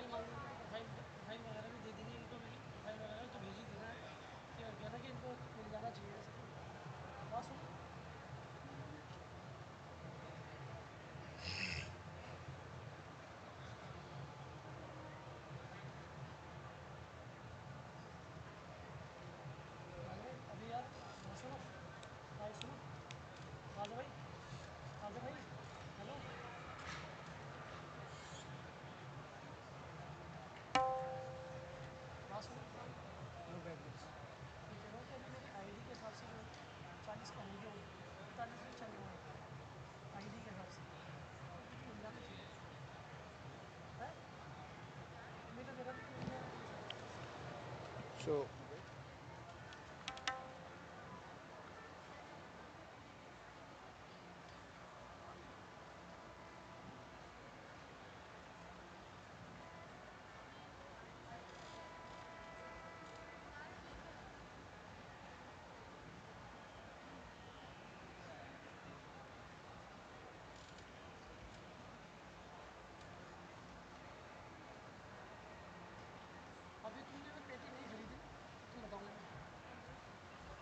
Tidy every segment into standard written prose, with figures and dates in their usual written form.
File मांग file file वगैरह भी दे दी थी इनको, भी फाइल वगैरह तो भेजी थी ना कि कहना कि इनको मिल जाना चाहिए ऐसे। तो बात सुनो। अभी यार सुनो, भाई सुनो, राजा भाई, राजा भाई, हेलो। बात सुनो, ये कह रहा हूँ कि अभी मेरी आईडी के हिसाब से जो 40 का हो गया हूँ, 41 में चल रहा हूँ आईडी के हिसाब से, तो कुछ मिल जाना चाहिए है। तुम्हें तो देखा था कि मिल जाना चाहिए शायद। So, अभी तुमने अगर पेटी नहीं खरीदी तुम बताओ मुझे,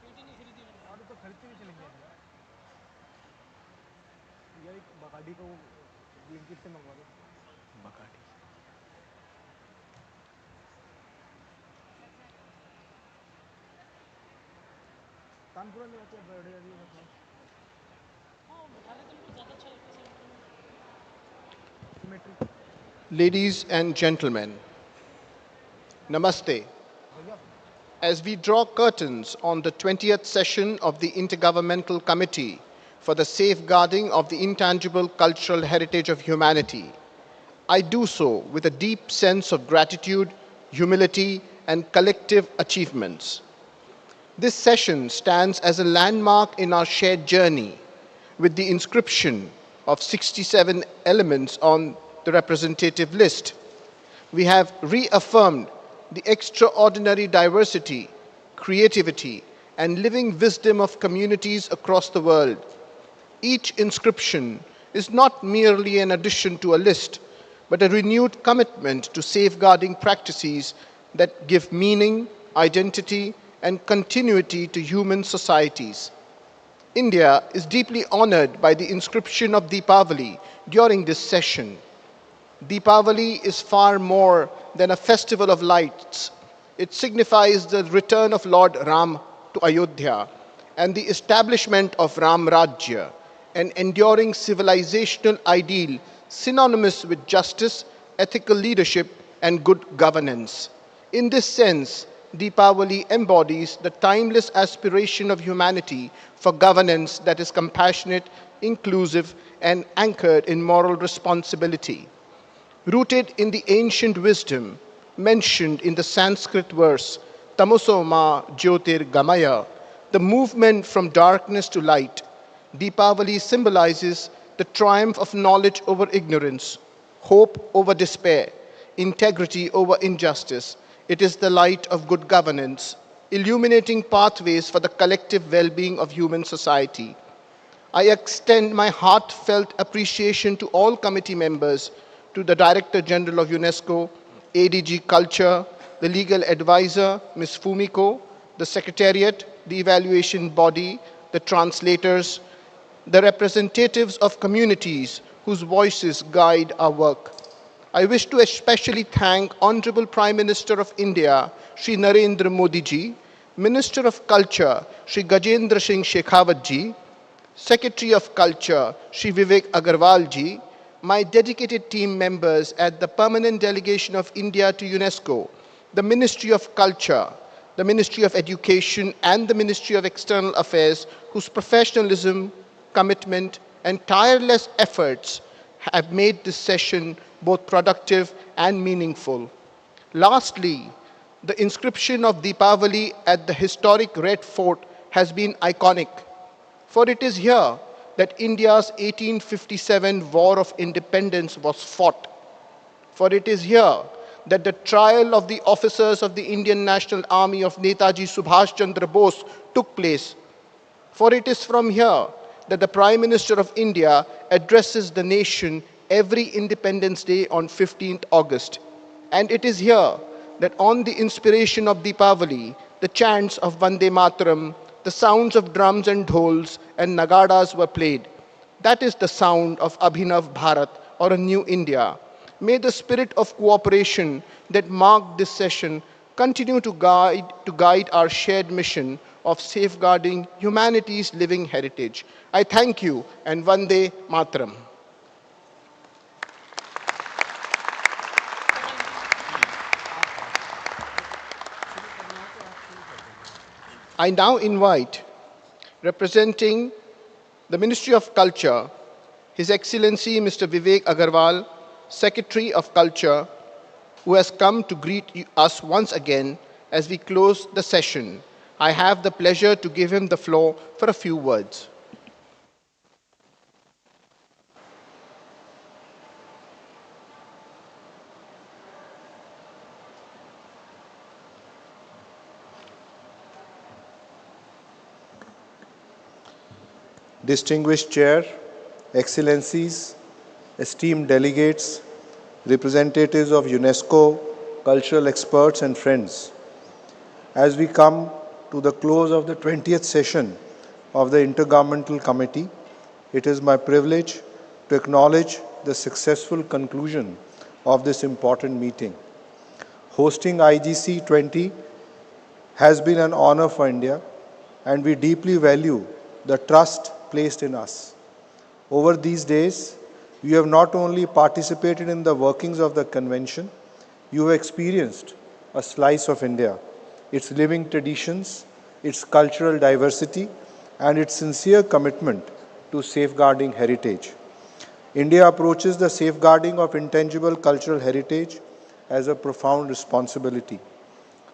पेटी नहीं खरीदी अगर तुमने। और तो खरीदते भी चलेंगे यार, एक बकाडी को ब्लिंकिट से मंगवा दो। बकाडी कानपुरा ले आते हैं बड़े वाली रखो। हाँ उठा लेते हैं, उनको ज़्यादा अच्छा लगता है सेंटर में। Symmetry ladies and gentlemen, Namaste. भैया As we draw curtains on the 20th session of the Intergovernmental Committee for the Safeguarding of the Intangible Cultural Heritage of Humanity, I do so with a deep sense of gratitude, humility, and collective achievements. This session stands as a landmark in our shared journey with the inscription of 67 elements on the representative list. We have reaffirmed the extraordinary diversity, creativity, and living wisdom of communities across the world. Each inscription is not merely an addition to a list, but a renewed commitment to safeguarding practices that give meaning, identity, and continuity to human societies. India is deeply honored by the inscription of Deepavali during this session. Deepavali is far more than a festival of lights. It signifies the return of Lord Ram to Ayodhya and the establishment of Ram Rajya, an enduring civilizational ideal synonymous with justice, ethical leadership, and good governance. In this sense, Deepavali embodies the timeless aspiration of humanity for governance that is compassionate, inclusive, and anchored in moral responsibility. Rooted in the ancient wisdom mentioned in the Sanskrit verse Tamoso ma Jyotir Gamaya, the movement from darkness to light, Deepavali symbolizes the triumph of knowledge over ignorance, hope over despair, integrity over injustice. It is the light of good governance, illuminating pathways for the collective well being of human society. I extend my heartfelt appreciation to all committee members, to the Director General of UNESCO, ADG Culture, the legal advisor, Ms. Fumiko, the Secretariat, the evaluation body, the translators, the representatives of communities whose voices guide our work. I wish to especially thank Honorable Prime Minister of India, Sri Narendra Modi ji, Minister of Culture, Sri Gajendra Singh Shekhawat ji, Secretary of Culture, Sri Vivek Agarwal ji, my dedicated team members at the Permanent Delegation of India to UNESCO, the Ministry of Culture, the Ministry of Education, and the Ministry of External Affairs, whose professionalism, commitment, and tireless efforts have made this session both productive and meaningful. Lastly, the inscription of Deepavali at the historic Red Fort has been iconic, for it is here that India's 1857 War of Independence was fought. For it is here that the trial of the officers of the Indian National Army of Netaji Subhash Chandra Bose took place. For it is from here that the Prime Minister of India addresses the nation every Independence Day on 15th August. And it is here that on the inspiration of Deepavali, the chants of Vande Mataram, the sounds of drums and dhols and nagadas were played. That is the sound of Abhinav Bharat, or a new India. May the spirit of cooperation that marked this session continue to guide our shared mission of safeguarding humanity's living heritage. I thank you and Vande Mataram. I now invite, representing the Ministry of Culture, His Excellency Mr. Vivek Agarwal, Secretary of Culture, who has come to greet us once again as we close the session. I have the pleasure to give him the floor for a few words. Distinguished Chair, Excellencies, esteemed delegates, representatives of UNESCO, cultural experts and friends, as we come to the close of the 20th session of the Intergovernmental Committee, it is my privilege to acknowledge the successful conclusion of this important meeting. Hosting IGC 20 has been an honor for India, and we deeply value the trust placed in us. Over these days, you have not only participated in the workings of the convention, you have experienced a slice of India, its living traditions, its cultural diversity, and its sincere commitment to safeguarding heritage. India approaches the safeguarding of intangible cultural heritage as a profound responsibility.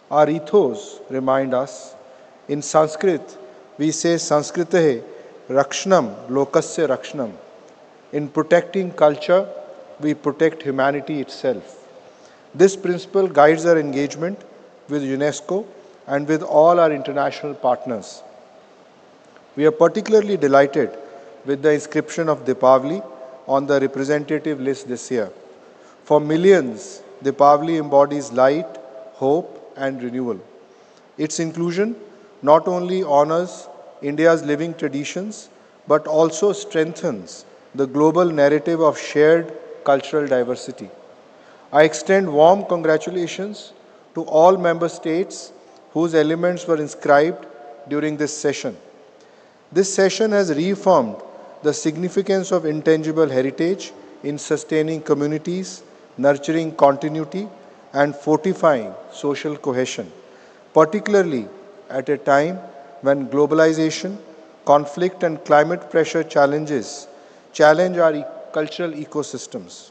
Our ethos remind us, in Sanskrit, we say Sanskritahe Rakshnam Lokasya Rakshnam. In protecting culture, we protect humanity itself. This principle guides our engagement with UNESCO and with all our international partners. We are particularly delighted with the inscription of Deepavali on the representative list this year. For millions, Deepavali embodies light, hope, and renewal. Its inclusion not only honors India's living traditions, but also strengthens the global narrative of shared cultural diversity. I extend warm congratulations to all member states whose elements were inscribed during this session. This session has reaffirmed the significance of intangible heritage in sustaining communities, nurturing continuity, and fortifying social cohesion, particularly at a time when globalization, conflict, and climate pressure challenge our cultural ecosystems.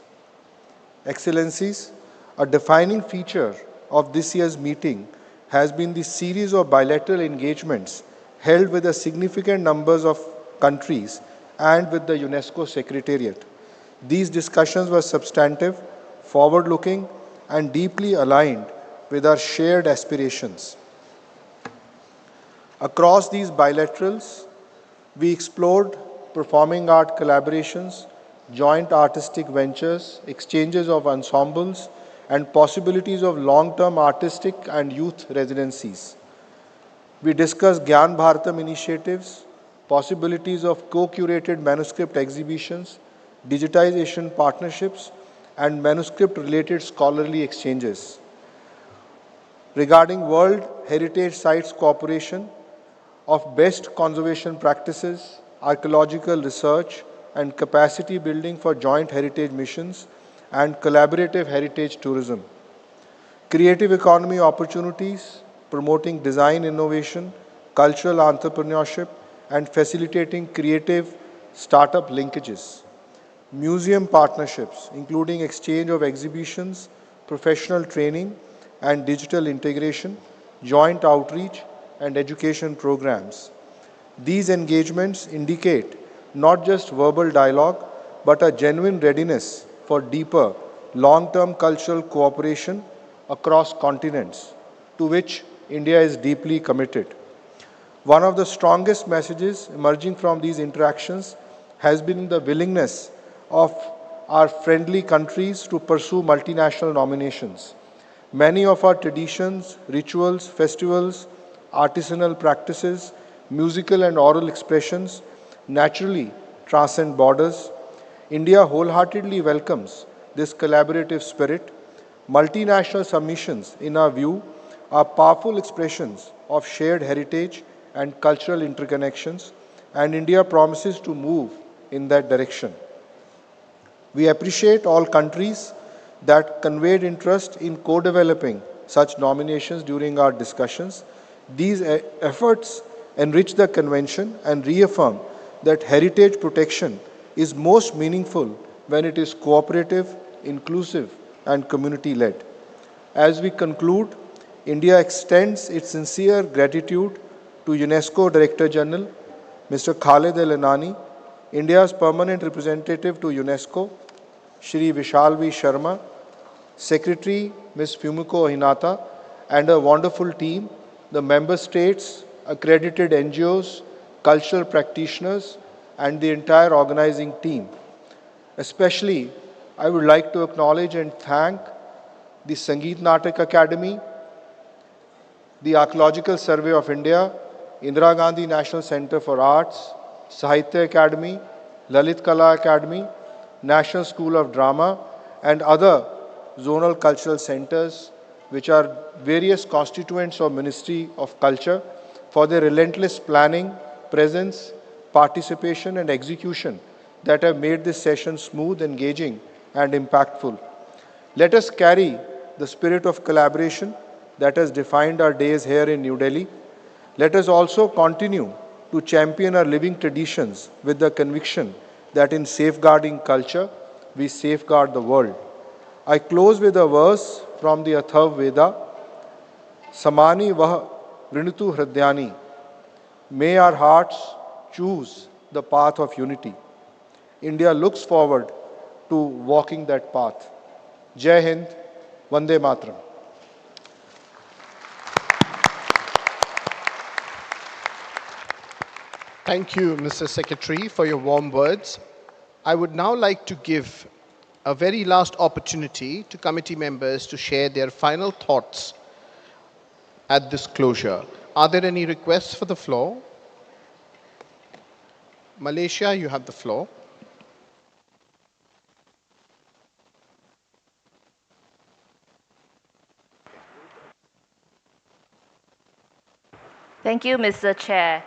Excellencies, a defining feature of this year's meeting has been the series of bilateral engagements held with a significant numbers of countries and with the UNESCO Secretariat. These discussions were substantive, forward-looking, and deeply aligned with our shared aspirations. Across these bilaterals, we explored performing art collaborations, joint artistic ventures, exchanges of ensembles, and possibilities of long-term artistic and youth residencies. We discussed Gyan Bharatam initiatives, possibilities of co-curated manuscript exhibitions, digitization partnerships, and manuscript-related scholarly exchanges. Regarding World Heritage Sites cooperation, of best conservation practices, archaeological research, and capacity building for joint heritage missions and collaborative heritage tourism. Creative economy opportunities, promoting design innovation, cultural entrepreneurship, and facilitating creative startup linkages. Museum partnerships, including exchange of exhibitions, professional training, and digital integration, joint outreach, and education programs. These engagements indicate not just verbal dialogue, but a genuine readiness for deeper, long-term cultural cooperation across continents, to which India is deeply committed. One of the strongest messages emerging from these interactions has been the willingness of are friendly countries to pursue multinational nominations. Many of our traditions, rituals, festivals, artisanal practices, musical and oral expressions naturally transcend borders. India wholeheartedly welcomes this collaborative spirit. Multinational submissions, in our view, are powerful expressions of shared heritage and cultural interconnections, and India promises to move in that direction. We appreciate all countries that conveyed interest in co-developing such nominations during our discussions. These efforts enrich the convention and reaffirm that heritage protection is most meaningful when it is cooperative, inclusive, and community-led. As we conclude, India extends its sincere gratitude to UNESCO Director General, Mr. Khalid El-Anani, India's permanent representative to UNESCO, Shri Vishal V. Sharma, Secretary Ms. Fumiko Hinata, and a wonderful team, the member states, accredited NGOs, cultural practitioners, and the entire organizing team. Especially, I would like to acknowledge and thank the Sangeet Natak Academy, the Archaeological Survey of India, Indira Gandhi National Center for Arts, Sahitya Academy, Lalit Kala Academy, National School of Drama, and other zonal cultural centers, which are various constituents of Ministry of Culture, for their relentless planning, presence, participation, and execution that have made this session smooth, engaging, and impactful. Let us carry the spirit of collaboration that has defined our days here in New Delhi. Let us also continue to champion our living traditions with the conviction that in safeguarding culture, we safeguard the world. I close with a verse from the Atharva Veda, Samani Vah Vrinutu Hridyani. May our hearts choose the path of unity. India looks forward to walking that path. Jai Hind, Vande Mataram. Thank you, Mr. Secretary, for your warm words. I would now like to give a very last opportunity to committee members to share their final thoughts at this closure. Are there any requests for the floor? Malaysia, you have the floor. Thank you, Mr. Chair.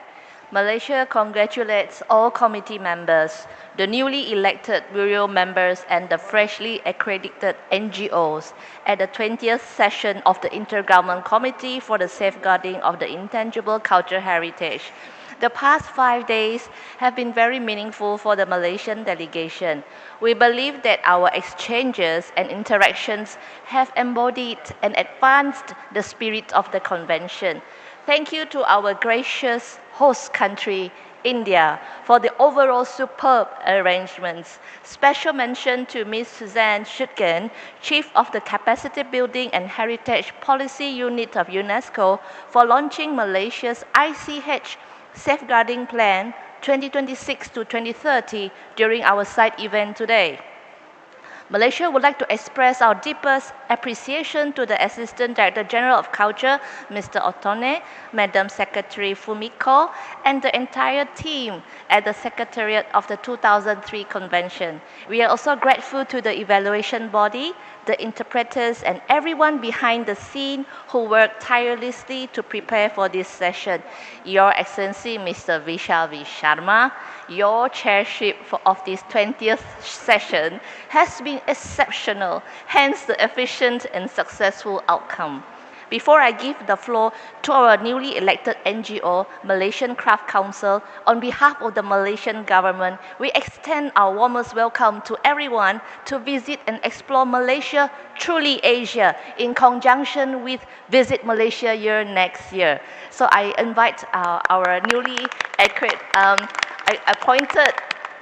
Malaysia congratulates all committee members, the newly elected bureau members, and the freshly accredited NGOs at the 20th session of the Intergovernmental Committee for the Safeguarding of the Intangible Cultural Heritage. The past 5 days have been very meaningful for the Malaysian delegation. We believe that our exchanges and interactions have embodied and advanced the spirit of the convention. Thank you to our gracious host country, India, for the overall superb arrangements. Special mention to Ms. Suzanne Schutgen, Chief of the Capacity Building and Heritage Policy Unit of UNESCO, for launching Malaysia's ICH Safeguarding Plan 2026 to 2030 during our site event today. Malaysia would like to express our deepest appreciation to the Assistant Director General of Culture, Mr. Otone, Madam Secretary Fumiko, and the entire team at the Secretariat of the 2003 Convention. We are also grateful to the evaluation body, the interpreters, and everyone behind the scene who worked tirelessly to prepare for this session. Your Excellency, Mr. Vishal V. Sharma, your chairship of this 20th session has been exceptional, hence the efficient and successful outcome. Before I give the floor to our newly elected NGO, Malaysian Craft Council, on behalf of the Malaysian government, we extend our warmest welcome to everyone to visit and explore Malaysia, truly Asia, in conjunction with Visit Malaysia Year next year. So I invite our newly appointed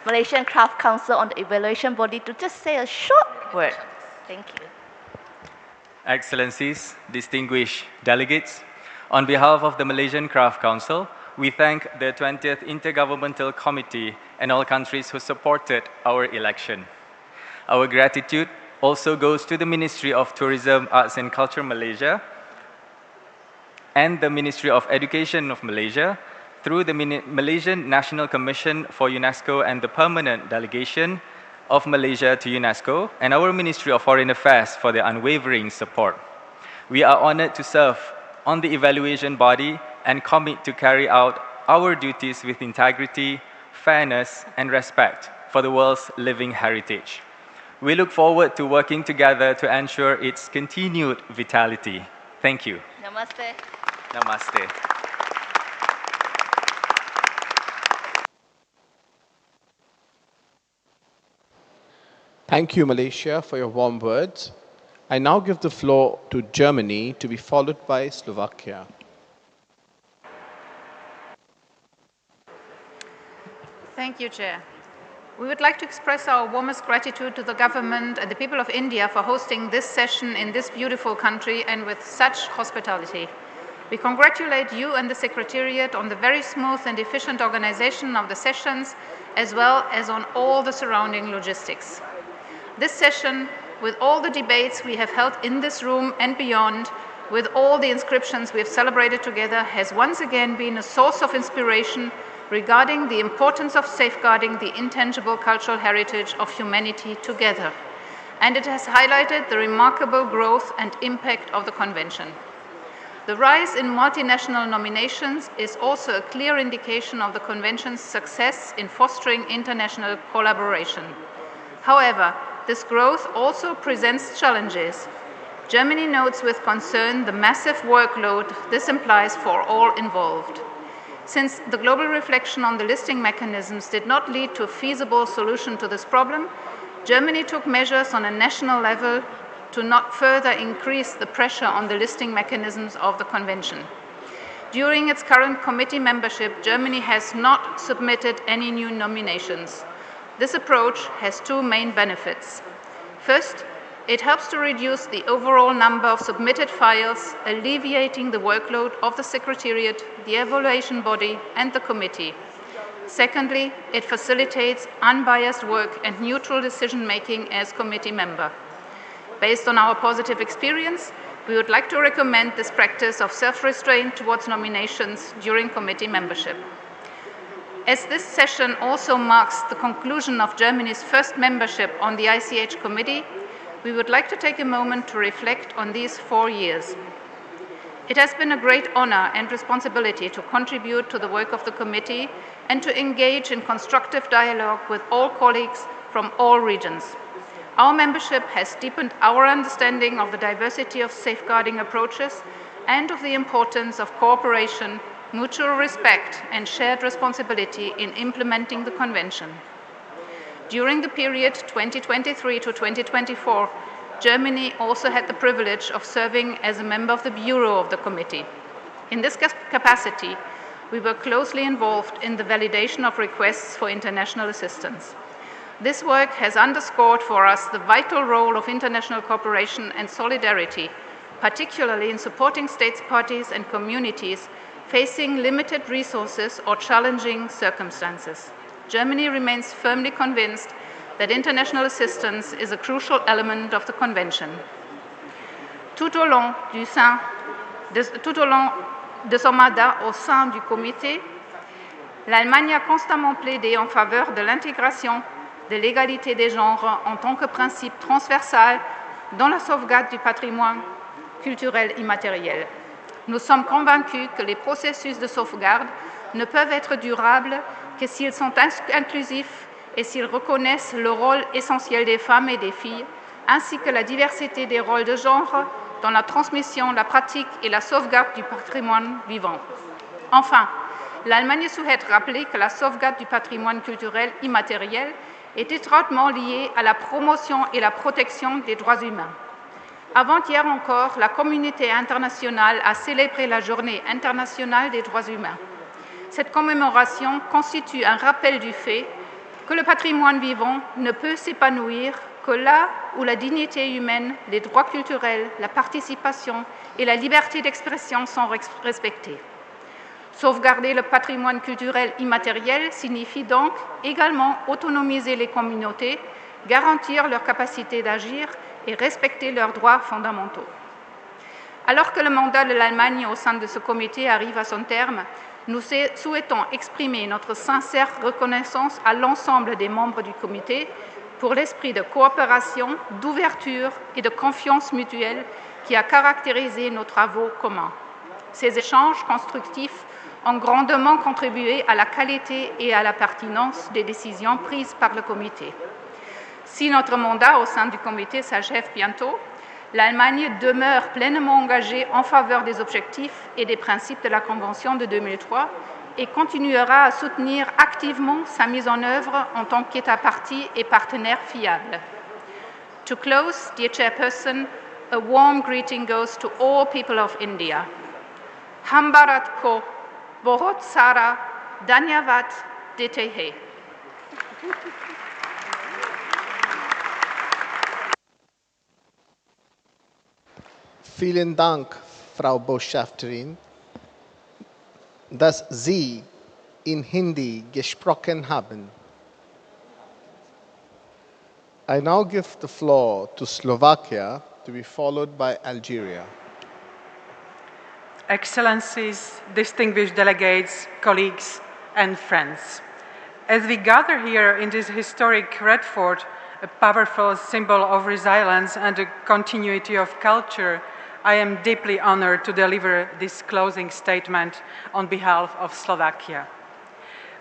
Malaysian Craft Council on the evaluation body to just say a short word. Thank you. Excellencies, distinguished delegates, on behalf of the Malaysian Craft Council, we thank the 20th Intergovernmental Committee and all countries who supported our election. Our gratitude also goes to the Ministry of Tourism, Arts and Culture Malaysia and the Ministry of Education of Malaysia through the Malaysian National Commission for UNESCO and the Permanent Delegation of Malaysia to UNESCO, and our Ministry of Foreign Affairs for their unwavering support. We are honored to serve on the evaluation body and commit to carry out our duties with integrity, fairness, and respect for the world's living heritage. We look forward to working together to ensure its continued vitality. Thank you. Namaste. Namaste. Thank you, Malaysia, for your warm words. I now give the floor to Germany, to be followed by Slovakia. Thank you, Chair. We would like to express our warmest gratitude to the government and the people of India for hosting this session in this beautiful country and with such hospitality. We congratulate you and the Secretariat on the very smooth and efficient organization of the sessions, as well as on all the surrounding logistics. This session, with all the debates we have held in this room and beyond, with all the inscriptions we have celebrated together, has once again been a source of inspiration regarding the importance of safeguarding the intangible cultural heritage of humanity together. And it has highlighted the remarkable growth and impact of the Convention. The rise in multinational nominations is also a clear indication of the Convention's success in fostering international collaboration. However, this growth also presents challenges. Germany notes with concern the massive workload this implies for all involved. Since the global reflection on the listing mechanisms did not lead to a feasible solution to this problem, Germany took measures on a national level to not further increase the pressure on the listing mechanisms of the Convention. During its current committee membership, Germany has not submitted any new nominations. This approach has two main benefits. First, it helps to reduce the overall number of submitted files, alleviating the workload of the Secretariat, the evaluation body, and the committee. Secondly, it facilitates unbiased work and neutral decision-making as committee member. Based on our positive experience, we would like to recommend this practice of self-restraint towards nominations during committee membership. As this session also marks the conclusion of Germany's first membership on the ICH Committee, we would like to take a moment to reflect on these 4 years. It has been a great honor and responsibility to contribute to the work of the committee and to engage in constructive dialogue with all colleagues from all regions. Our membership has deepened our understanding of the diversity of safeguarding approaches and of the importance of cooperation, mutual respect, and shared responsibility in implementing the Convention. During the period 2023 to 2024, Germany also had the privilege of serving as a member of the Bureau of the Committee. In this capacity, we were closely involved in the validation of requests for international assistance. This work has underscored for us the vital role of international cooperation and solidarity, particularly in supporting states parties and communities facing limited resources or challenging circumstances. Germany remains firmly convinced that international assistance is a crucial element of the Convention. Tout au long de son mandat au sein du Comité, l'Allemagne a constamment plaidé en faveur de l'intégration de l'égalité des genres en tant que principe transversal dans la sauvegarde du patrimoine culturel immatériel. Nous sommes convaincus que les processus de sauvegarde ne peuvent être durables que s'ils sont inclusifs et s'ils reconnaissent le rôle essentiel des femmes et des filles, ainsi que la diversité des rôles de genre dans la transmission, la pratique et la sauvegarde du patrimoine vivant. Enfin, l'Allemagne souhaite rappeler que la sauvegarde du patrimoine culturel immatériel est étroitement liée à la promotion et la protection des droits humains. Avant-hier encore, la communauté internationale a célébré la Journée internationale des droits humains. Cette commémoration constitue un rappel du fait que le patrimoine vivant ne peut s'épanouir que là où la dignité humaine, les droits culturels, la participation et la liberté d'expression sont respectés. Sauvegarder le patrimoine culturel immatériel signifie donc également autonomiser les communautés, garantir leur capacité d'agir et respecter leurs droits fondamentaux. Alors que le mandat de l'Allemagne au sein de ce comité arrive à son terme, nous souhaitons exprimer notre sincère reconnaissance à l'ensemble des membres du comité pour l'esprit de coopération, d'ouverture et de confiance mutuelle qui a caractérisé nos travaux communs. Ces échanges constructifs ont grandement contribué à la qualité et à la pertinence des décisions prises par le comité. Si notre mandat au sein du comité s'achève bientôt, l'Allemagne demeure pleinement engagée en faveur des objectifs et des principes de la Convention de 2003 et continuera à soutenir activement sa mise en œuvre en tant qu'État partie et partenaire fiable. To close, dear Chairperson, a warm greeting goes to all people of India. Hambarat ko, Bohot Sara, Dhanyavad dete hai. Vielen Dank, Frau Botschafterin, dass Sie in Hindi gesprochen haben. I now give the floor to Slovakia, to be followed by Algeria. Excellencies, distinguished delegates, colleagues, and friends. As we gather here in this historic Red Fort, a powerful symbol of resilience and the continuity of culture, I am deeply honored to deliver this closing statement on behalf of Slovakia.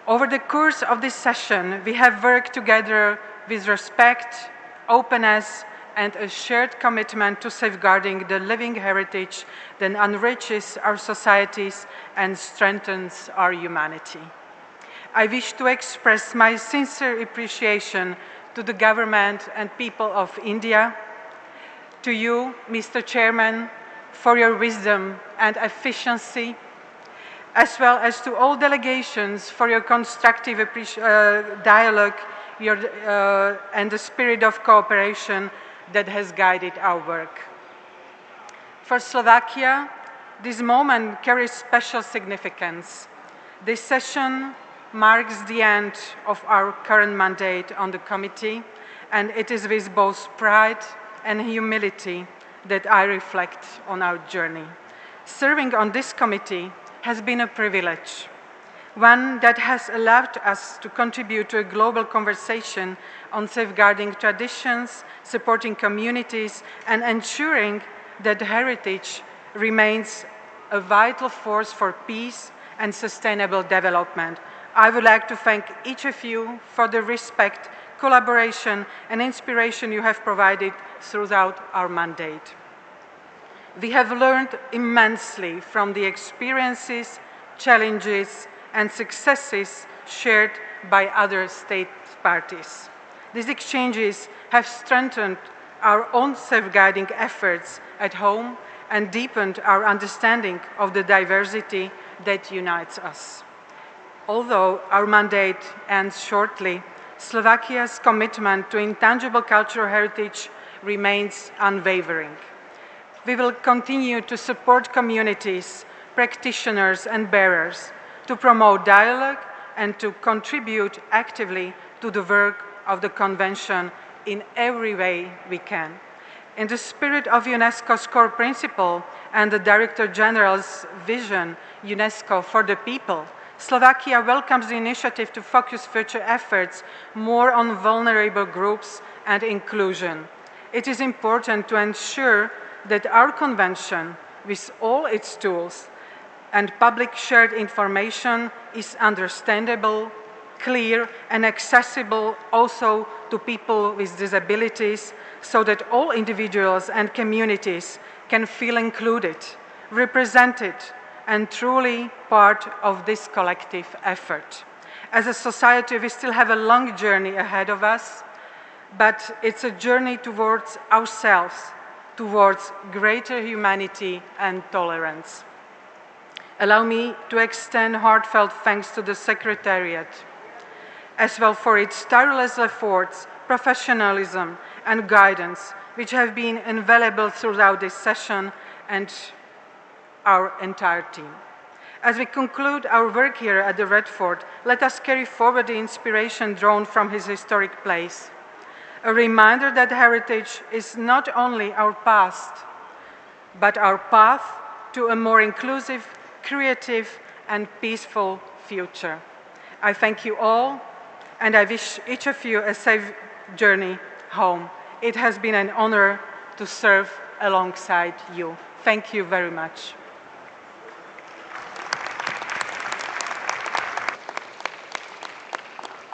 Over the course of this session, we have worked together with respect, openness, and a shared commitment to safeguarding the living heritage that enriches our societies and strengthens our humanity. I wish to express my sincere appreciation to the government and people of India, to you, Mr. Chairman, for your wisdom and efficiency, as well as to all delegations for your constructive dialogue and the spirit of cooperation that has guided our work. For Slovakia, this moment carries special significance. This session marks the end of our current mandate on the committee, and it is with both pride and humility that I reflect on our journey. Serving on this committee has been a privilege, one that has allowed us to contribute to a global conversation on safeguarding traditions, supporting communities, and ensuring that heritage remains a vital force for peace and sustainable development. I would like to thank each of you for the respect, collaboration, and inspiration you have provided throughout our mandate. We have learned immensely from the experiences, challenges, and successes shared by other state parties. These exchanges have strengthened our own safeguarding efforts at home and deepened our understanding of the diversity that unites us. Although our mandate ends shortly, Slovakia's commitment to intangible cultural heritage remains unwavering. We will continue to support communities, practitioners, and bearers, to promote dialogue and to contribute actively to the work of the Convention in every way we can. In the spirit of UNESCO's core principle and the Director General's vision, UNESCO for the people, Slovakia welcomes the initiative to focus future efforts more on vulnerable groups and inclusion. It is important to ensure that our Convention, with all its tools and public shared information, is understandable, clear, and accessible also to people with disabilities, so that all individuals and communities can feel included, represented, and truly part of this collective effort. As a society, we still have a long journey ahead of us, but it's a journey towards ourselves, towards greater humanity and tolerance. Allow me to extend heartfelt thanks to the Secretariat, as well for its tireless efforts, professionalism, and guidance, which have been invaluable throughout this session, and our entire team. As we conclude our work here at the Red Fort, let us carry forward the inspiration drawn from his historic place. a reminder that heritage is not only our past, but our path to a more inclusive, creative, and peaceful future. I thank you all, and I wish each of you a safe journey home. It has been an honor to serve alongside you. Thank you very much.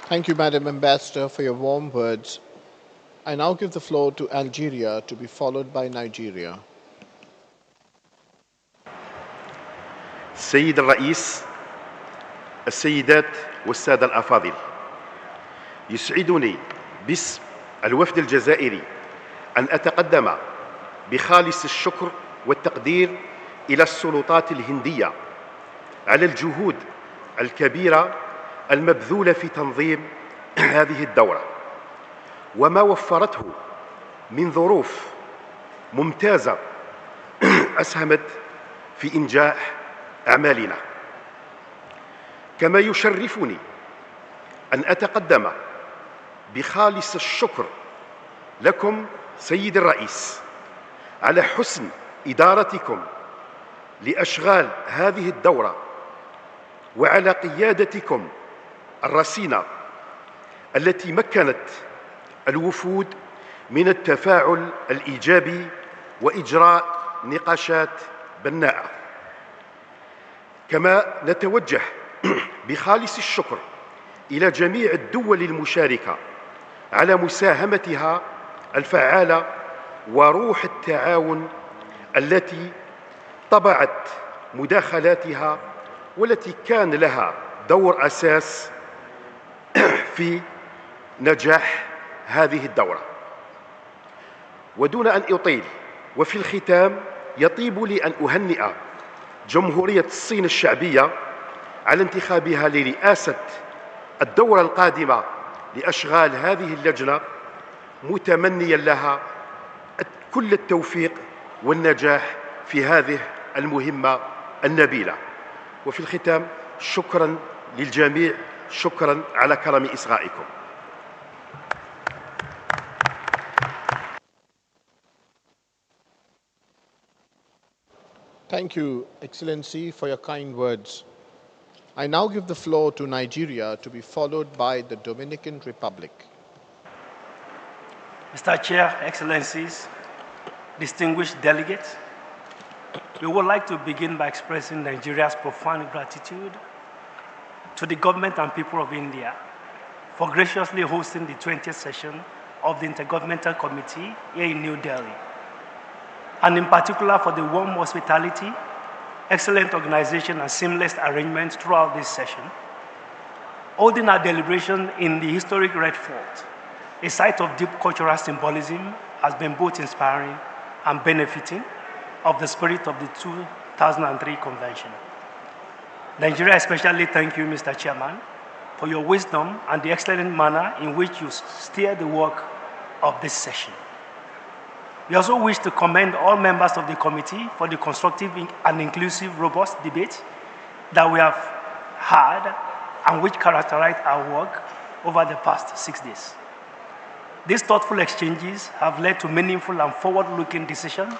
Thank you, Madam Ambassador, for your warm words. I now give the floor to Algeria, to be followed by Nigeria. السيد الرئيس، السيدات والسادة الأفاضل، يسعدني باسم الوفد الجزائري أن أتقدم بخالص الشكر والتقدير إلى السلطات الهندية على الجهود الكبيرة المبذولة في تنظيم هذه الدورة، وما وفرته من ظروف ممتازة أسهمت في إنجاح أعمالنا. كما يشرفني أن أتقدم بخالص الشكر لكم سيد الرئيس على حسن إدارتكم لأشغال هذه الدورة، وعلى قيادتكم الرصينة التي مكنت الوفود من التفاعل الإيجابي وإجراء نقاشات بناءة. كما نتوجه بخالص الشكر إلى جميع الدول المشاركة على مساهمتها الفعالة وروح التعاون التي طبعت مداخلاتها، والتي كان لها دور أساس في نجاح هذه الدورة. ودون أن أطيل، وفي الختام يطيب لي أن أهنئ جمهورية الصين الشعبية على انتخابها لرئاسة الدورة القادمة لأشغال هذه اللجنة، متمنيا لها كل التوفيق والنجاح في هذه المهمة النبيلة. وفي الختام شكرا للجميع، شكرا على كرم إصغائكم. Thank you, Excellency, for your kind words. I now give the floor to Nigeria, to be followed by the Dominican Republic. Mr. Chair, Excellencies, distinguished delegates, we would like to begin by expressing Nigeria's profound gratitude to the government and people of India for graciously hosting the 20th session of the Intergovernmental Committee here in New Delhi, and in particular for the warm hospitality, excellent organization, and seamless arrangements throughout this session. Holding our deliberation in the historic Red Fort, a site of deep cultural symbolism, has been both inspiring and benefiting of the spirit of the 2003 convention. Nigeria especially thank you, Mr. Chairman, for your wisdom and the excellent manner in which you steer the work of this session. We also wish to commend all members of the committee for the constructive and inclusive, robust debate that we have had and which characterized our work over the past 6 days. These thoughtful exchanges have led to meaningful and forward-looking decisions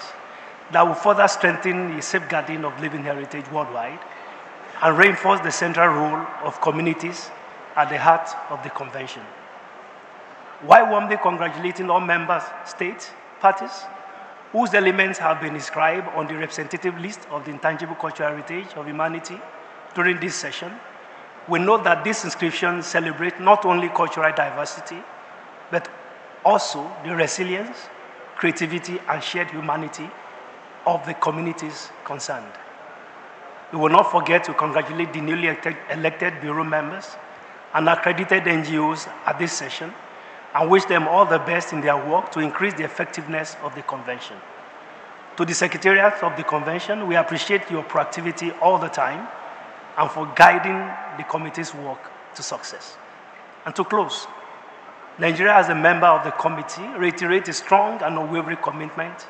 that will further strengthen the safeguarding of living heritage worldwide and reinforce the central role of communities at the heart of the convention. While warmly congratulating all member states, parties, whose elements have been inscribed on the representative list of the Intangible Cultural Heritage of Humanity during this session, we note that these inscriptions celebrate not only cultural diversity, but also the resilience, creativity, and shared humanity of the communities concerned. We will not forget to congratulate the newly elected Bureau members and accredited NGOs at this session, and wish them all the best in their work to increase the effectiveness of the convention. To the Secretariat of the convention, we appreciate your proactivity all the time and for guiding the committee's work to success. And to close, Nigeria, as a member of the committee, reiterates a strong and unwavering commitment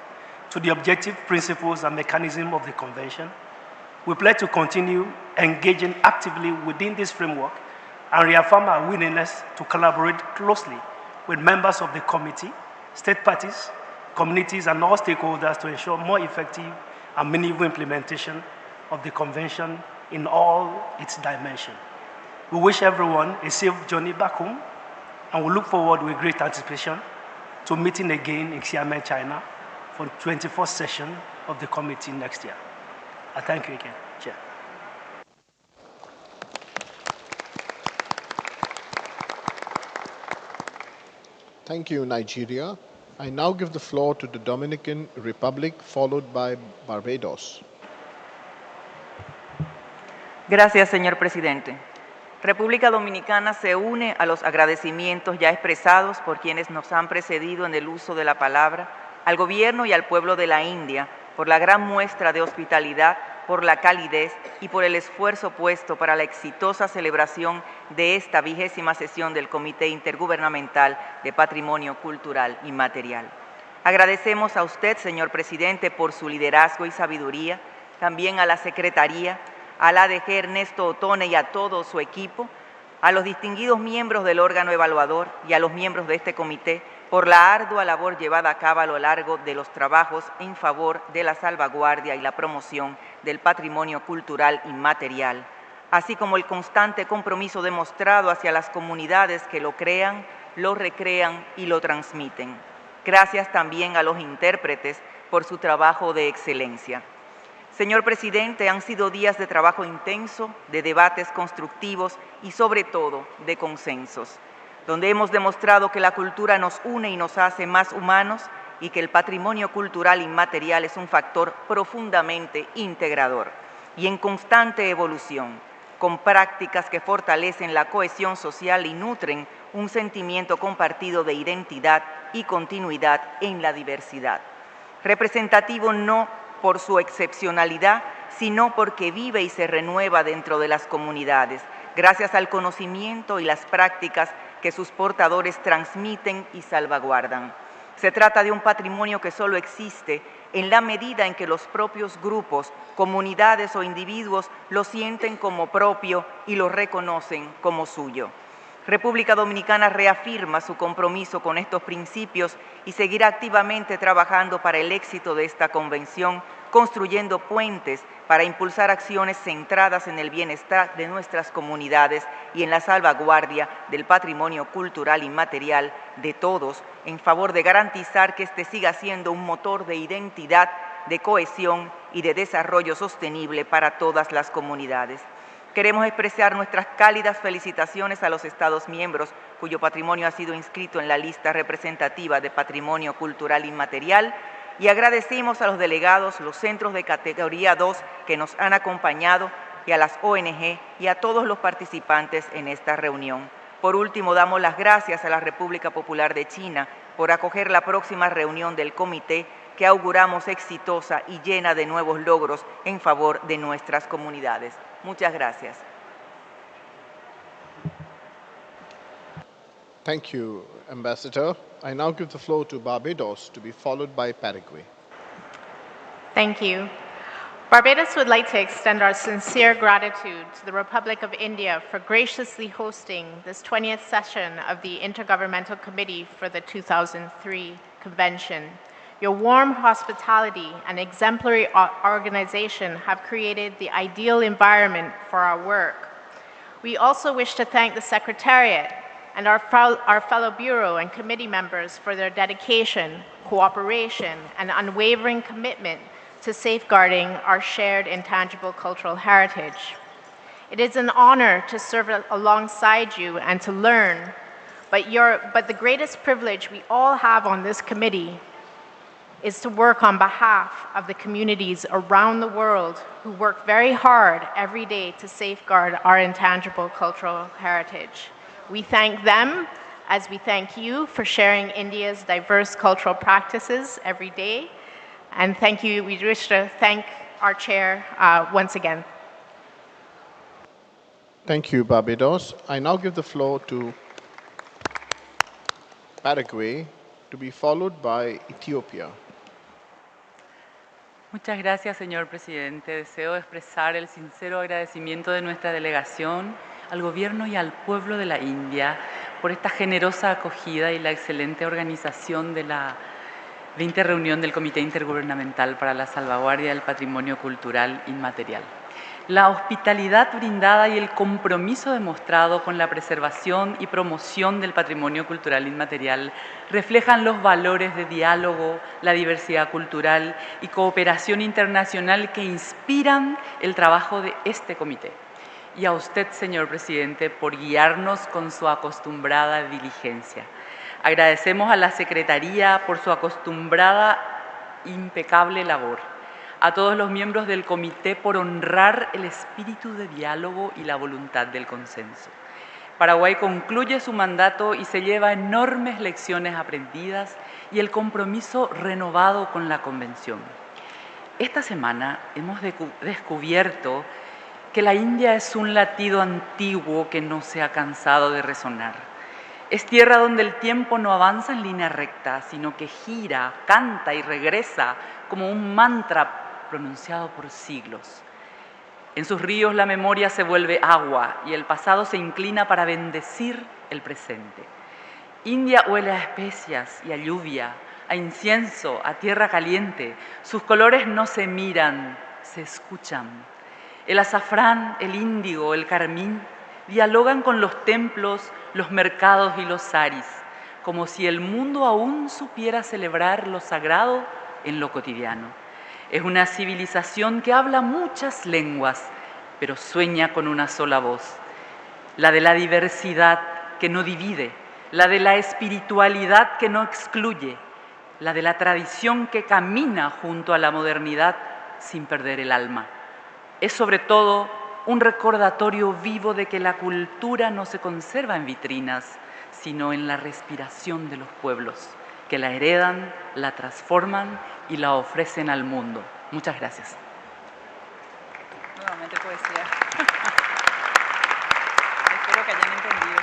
to the objective principles and mechanism of the convention. We pledge to continue engaging actively within this framework and reaffirm our willingness to collaborate closely with members of the committee, state parties, communities, and all stakeholders to ensure more effective and meaningful implementation of the convention in all its dimensions. We wish everyone a safe journey back home, and we look forward with great anticipation to meeting again in Xiamen, China for the 24th session of the committee next year. I thank you again, Chair. Thank you, Nigeria. I now give the floor to the Dominican Republic, followed by Barbados. Gracias, señor presidente. República Dominicana se une a los agradecimientos ya expresados por quienes nos han precedido en el uso de la palabra, al gobierno y al pueblo de la India por la gran muestra de hospitalidad, por la calidez y por el esfuerzo puesto para la exitosa celebración de esta 20ª sesión del Comité Intergubernamental de Patrimonio Cultural Inmaterial. Agradecemos a usted, señor presidente, por su liderazgo y sabiduría, también a la Secretaría, al ADG Ernesto Otone y a todo su equipo, a los distinguidos miembros del órgano evaluador y a los miembros de este comité por la ardua labor llevada a cabo a lo largo de los trabajos en favor de la salvaguardia y la promoción del patrimonio cultural inmaterial, así como el constante compromiso demostrado hacia las comunidades que lo crean, lo recrean y lo transmiten. Gracias también a los intérpretes por su trabajo de excelencia. Señor presidente, han sido días de trabajo intenso, de debates constructivos y sobre todo de consensos, donde hemos demostrado que la cultura nos une y nos hace más humanos y que el patrimonio cultural inmaterial es un factor profundamente integrador y en constante evolución, con prácticas que fortalecen la cohesión social y nutren un sentimiento compartido de identidad y continuidad en la diversidad. Representativo no por su excepcionalidad, sino porque vive y se renueva dentro de las comunidades, gracias al conocimiento y las prácticas que sus portadores transmiten y salvaguardan. Se trata de un patrimonio que solo existe en la medida en que los propios grupos, comunidades o individuos lo sienten como propio y lo reconocen como suyo. República Dominicana reafirma su compromiso con estos principios y seguirá activamente trabajando para el éxito de esta convención, construyendo puentes para impulsar acciones centradas en el bienestar de nuestras comunidades y en la salvaguardia del patrimonio cultural inmaterial de todos, en favor de garantizar que este siga siendo un motor de identidad, de cohesión y de desarrollo sostenible para todas las comunidades. Queremos expresar nuestras cálidas felicitaciones a los Estados miembros cuyo patrimonio ha sido inscrito en la lista representativa de patrimonio cultural inmaterial y agradecemos a los delegados, los centros de categoría 2 que nos han acompañado y a las ONG y a todos los participantes en esta reunión. Por último, damos las gracias a la República Popular de China por acoger la próxima reunión del comité que auguramos exitosa y llena de nuevos logros en favor de nuestras comunidades. Muchas gracias. Thank you, Ambassador. I now give the floor to Barbados, to be followed by Paraguay. Thank you. Barbados would like to extend our sincere gratitude to the Republic of India for graciously hosting this 20th session of the Intergovernmental Committee for the 2003 Convention. Your warm hospitality and exemplary organization have created the ideal environment for our work. We also wish to thank the Secretariat and our fellow Bureau and committee members for their dedication, cooperation, and unwavering commitment to safeguarding our shared intangible cultural heritage. It is an honor to serve alongside you and to learn, but the greatest privilege we all have on this committee is to work on behalf of the communities around the world who work very hard every day to safeguard our intangible cultural heritage. We thank them as we thank you for sharing India's diverse cultural practices every day. And thank you, we wish to thank our chair once again. Thank you, Barbados. I now give the floor to Paraguay, to be followed by Ethiopia. Muchas gracias, señor presidente. Deseo expresar el sincero agradecimiento de nuestra delegación al gobierno y al pueblo de la India por esta generosa acogida y la excelente organización de la 20 reunión del Comité Intergubernamental para la Salvaguardia del Patrimonio Cultural Inmaterial. La hospitalidad brindada y el compromiso demostrado con la preservación y promoción del patrimonio cultural inmaterial reflejan los valores de diálogo, la diversidad cultural y cooperación internacional que inspiran el trabajo de este comité. Y a usted, señor presidente, por guiarnos con su acostumbrada diligencia. Agradecemos a la Secretaría por su acostumbrada impecable labor, a todos los miembros del comité por honrar el espíritu de diálogo y la voluntad del consenso. Paraguay concluye su mandato y se lleva enormes lecciones aprendidas y el compromiso renovado con la Convención. Esta semana hemos descubierto que la India es un latido antiguo que no se ha cansado de resonar. Es tierra donde el tiempo no avanza en línea recta, sino que gira, canta y regresa como un mantra pronunciado por siglos. En sus ríos la memoria se vuelve agua y el pasado se inclina para bendecir el presente. India huele a especias y a lluvia, a incienso, a tierra caliente. Sus colores no se miran, se escuchan. El azafrán, el índigo, el carmín dialogan con los templos, los mercados y los saris, como si el mundo aún supiera celebrar lo sagrado en lo cotidiano. Es una civilización que habla muchas lenguas, pero sueña con una sola voz, la de la diversidad que no divide, la de la espiritualidad que no excluye, la de la tradición que camina junto a la modernidad sin perder el alma. Es sobre todo un recordatorio vivo de que la cultura no se conserva en vitrinas, sino en la respiración de los pueblos, que la heredan, la transforman y la ofrecen al mundo. Muchas gracias. Nuevamente poesía. Espero que hayan entendido.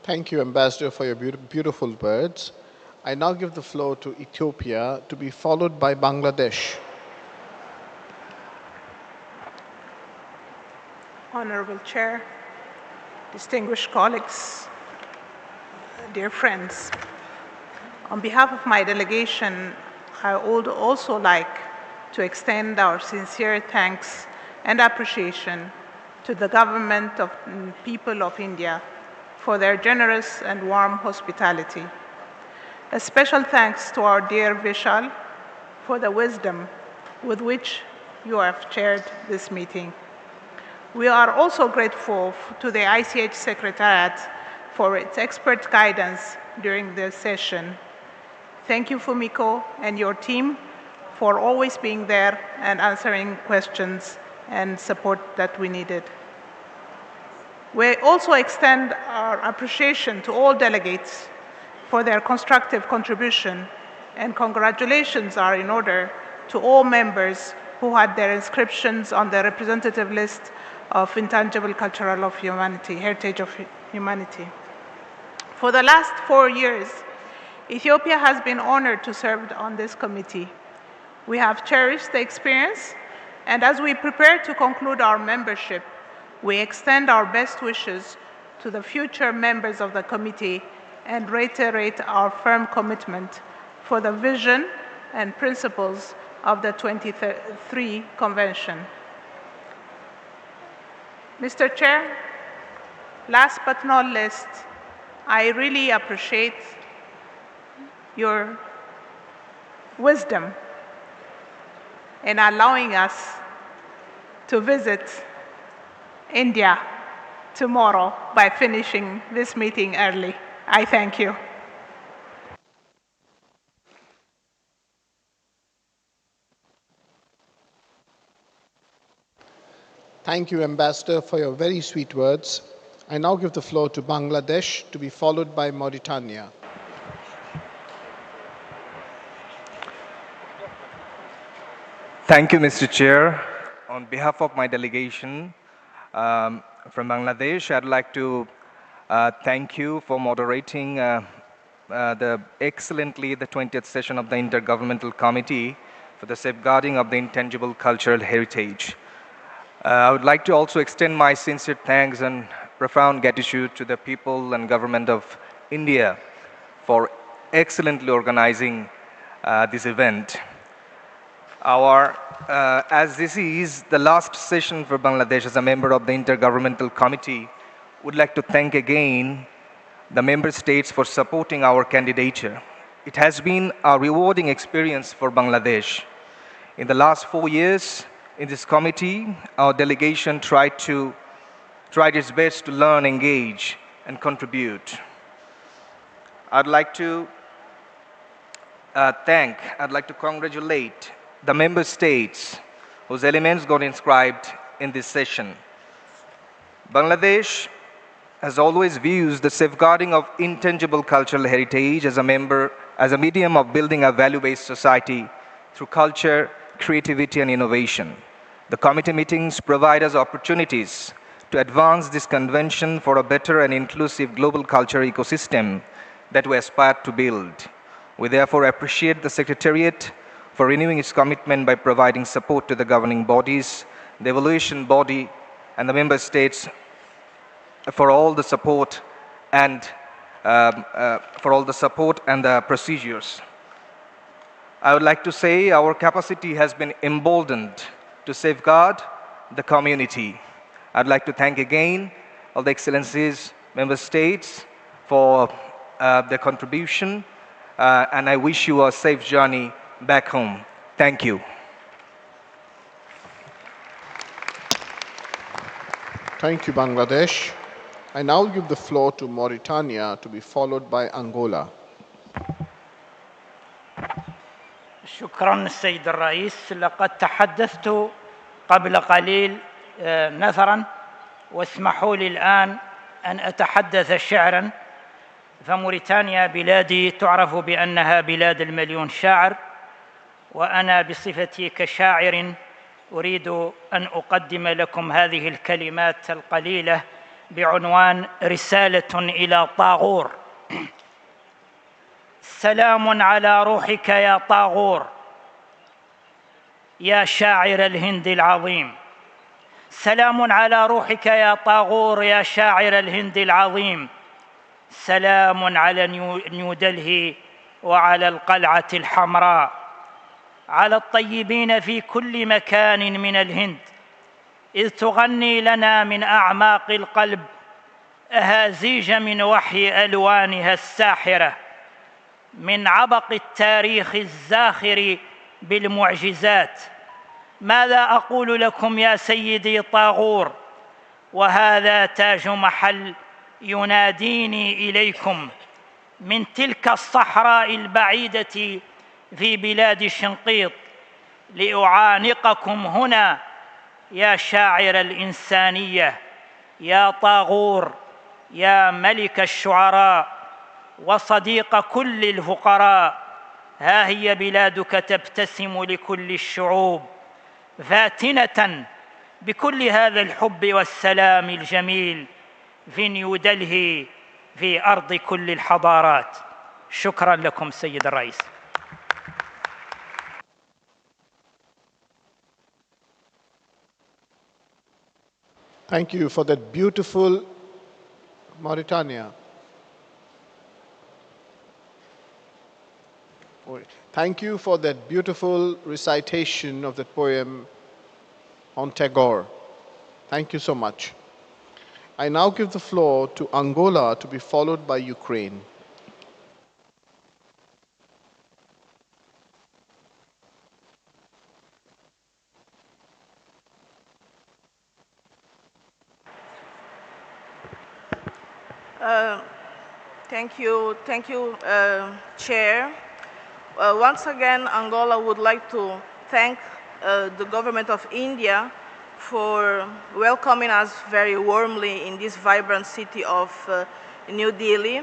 Thank you, Ambassador, for your beautiful words. I now give the floor to Ethiopia, to be followed by Bangladesh. Honorable Chair, distinguished colleagues, dear friends, on behalf of my delegation, I would also like to extend our sincere thanks and appreciation to the government of people of India for their generous and warm hospitality. A special thanks to our dear Vishal for the wisdom with which you have chaired this meeting. We are also grateful to the ICH Secretariat for its expert guidance during this session. Thank you, Fumiko, and your team for always being there and answering questions and support that we needed. We also extend our appreciation to all delegates for their constructive contribution, and congratulations are in order to all members who had their inscriptions on the representative list of Intangible Cultural of Humanity, Heritage of Humanity. For the last 4 years, Ethiopia has been honored to serve on this committee. We have cherished the experience, and as we prepare to conclude our membership, we extend our best wishes to the future members of the committee and reiterate our firm commitment for the vision and principles of the 23 Convention. Mr. Chair, last but not least, I really appreciate your wisdom in allowing us to visit India tomorrow by finishing this meeting early. I thank you. Thank you, Ambassador, for your very sweet words. I now give the floor to Bangladesh, to be followed by Mauritania. Thank you, Mr. Chair. On behalf of my delegation from Bangladesh, I'd like to thank you for moderating the 20th session of the Intergovernmental Committee for the Safeguarding of the Intangible Cultural Heritage. I would like to also extend my sincere thanks and profound gratitude to the people and government of India for excellently organizing this event. As this is the last session for Bangladesh as a member of the Intergovernmental Committee, would like to thank again the member states for supporting our candidature. It has been a rewarding experience for Bangladesh. In the last 4 years in this committee, our delegation tried its best to learn, engage, and contribute. I'd like to congratulate the member states whose elements got inscribed in this session. Bangladesh has always views the safeguarding of intangible cultural heritage as a medium of building a value-based society through culture, creativity, and innovation. The committee meetings provide us opportunities to advance this convention for a better and inclusive global culture ecosystem that we aspire to build. We therefore appreciate the Secretariat for renewing its commitment by providing support to the governing bodies, the evaluation body, and the member states for all the support and the procedures. I would like to say our capacity has been emboldened to safeguard the community. I'd like to thank again all the excellencies, member states for their contribution, and I wish you a safe journey back home. Thank you. Thank you, Bangladesh. I now give the floor to Mauritania to be followed by Angola. شكرا السيد الرئيس. لقد تحدثت قبل قليل نثرا، واسمحوا لي الآن أن أتحدث شعرا. فموريتانيا بلادي تعرف بأنها بلاد المليون شاعر، وأنا بصفتي كشاعر أريد أن أقدم لكم هذه الكلمات القليلة بعنوان رسالة إلى طاغور. سلام على روحك يا طاغور يا شاعر الهند العظيم. سلام على روحك يا طاغور يا شاعر الهند العظيم. سلام على نيودلهي وعلى القلعة الحمراء، على الطيبين في كل مكان من الهند، إذ تغني لنا من أعماق القلب أهازيج من وحي ألوانها الساحرة، من عبق التاريخ الزاخر بالمعجزات. ماذا أقول لكم يا سيدي طاغور، وهذا تاج محل يناديني إليكم من تلك الصحراء البعيدة في بلاد الشنقيط، لأعانقكم هنا يا شاعر الإنسانية، يا طاغور، يا ملك الشعراء وصديق كل الفقراء. ها هي بلادك تبتسم لكل الشعوب، فاتنة بكل هذا الحب والسلام الجميل في نيودلهي، في أرض كل الحضارات. شكرا لكم سيد الرئيس. Thank you for that beautiful Mauritania. Thank you for that beautiful recitation of the poem on Tagore. Thank you so much. I now give the floor to Angola to be followed by Ukraine. Thank you, Chair. Once again, Angola would like to thank the government of India for welcoming us very warmly in this vibrant city of New Delhi.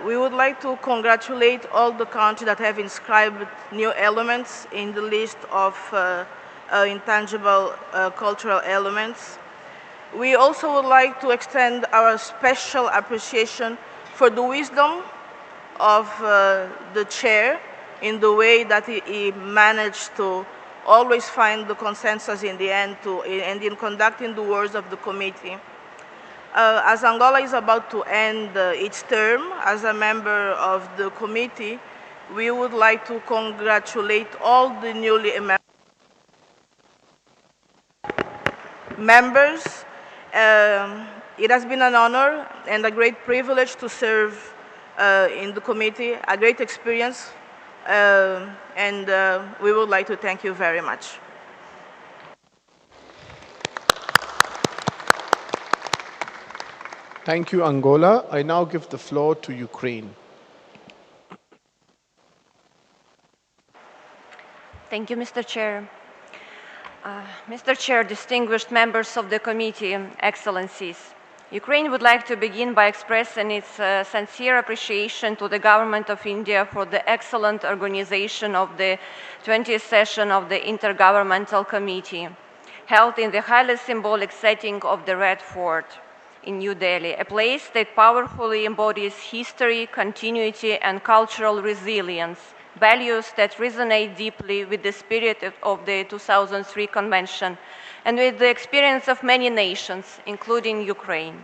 We would like to congratulate all the countries that have inscribed new elements in the list of intangible cultural elements. We also would like to extend our special appreciation for the wisdom of the chair in the way that he managed to always find the consensus in the end and in conducting the works of the committee. As Angola is about to end its term as a member of the committee, we would like to congratulate all the newly elected members. It has been an honor and a great privilege to serve in the committee, a great experience, and we would like to thank you very much. Thank you, Angola. I now give the floor to Ukraine. Thank you, Mr. Chair. Mr. Chair, distinguished members of the committee, excellencies, Ukraine would like to begin by expressing its sincere appreciation to the Government of India for the excellent organization of the 20th session of the Intergovernmental Committee, held in the highly symbolic setting of the Red Fort in New Delhi, a place that powerfully embodies history, continuity, and cultural resilience, values that resonate deeply with the spirit of the 2003 Convention and with the experience of many nations, including Ukraine.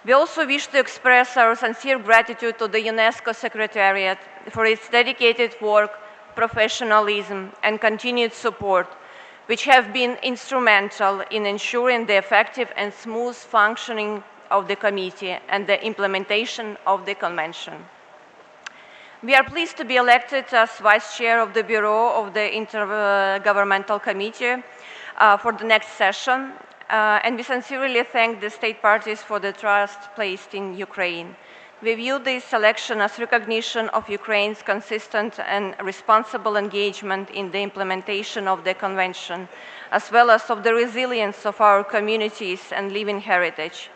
We also wish to express our sincere gratitude to the UNESCO Secretariat for its dedicated work, professionalism, and continued support, which have been instrumental in ensuring the effective and smooth functioning of the committee and the implementation of the Convention. We are pleased to be elected as Vice Chair of the Bureau of the Intergovernmental Committee for the next session, and we sincerely thank the state parties for the trust placed in Ukraine. We view this election as recognition of Ukraine's consistent and responsible engagement in the implementation of the Convention, as well as of the resilience of our communities and living heritage.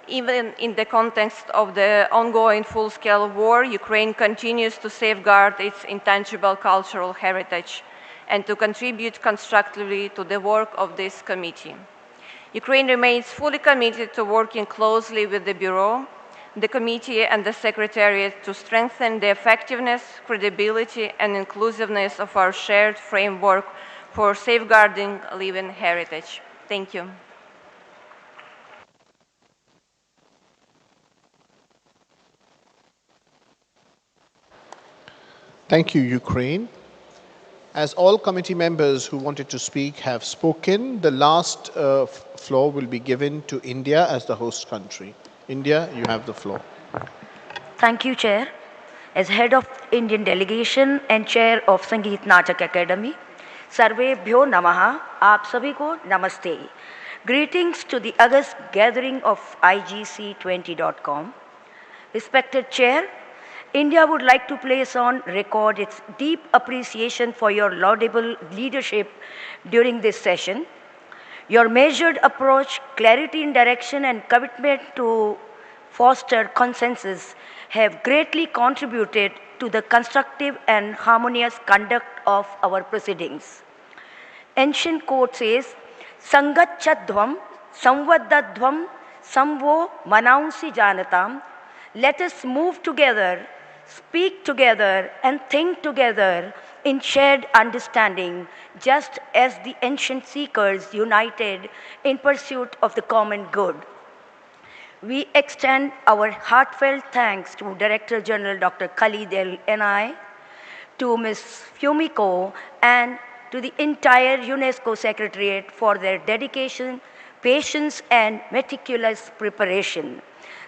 Even in the context of the ongoing full-scale war, Ukraine continues to safeguard its intangible cultural heritage and to contribute constructively to the work of this committee. Ukraine remains fully committed to working closely with the Bureau, the committee and the Secretariat to strengthen the effectiveness, credibility and inclusiveness of our shared framework for safeguarding living heritage. Thank you. Thank you, Ukraine. As all committee members who wanted to speak have spoken, the last floor will be given to India as the host country. India, you have the floor. Thank you, Chair. As head of Indian delegation and chair of Sangeet Natak Academy, Sarvebhyo Namaha, Aap Sabhi ko Namaste. Greetings to the August gathering of IGC20.com. Respected Chair, India would like to place on record its deep appreciation for your laudable leadership during this session. Your measured approach, clarity in direction, and commitment to foster consensus have greatly contributed to the constructive and harmonious conduct of our proceedings. Ancient quote says, Sangachadhvam, Samvaddadhvam, Samvo Manaunsi Janatam. Let us move together, speak together, and think together in shared understanding, just as the ancient seekers united in pursuit of the common good. We extend our heartfelt thanks to Director General Dr. Khalid El-Enai, to Ms. Fumiko, and to the entire UNESCO Secretariat for their dedication, patience, and meticulous preparation.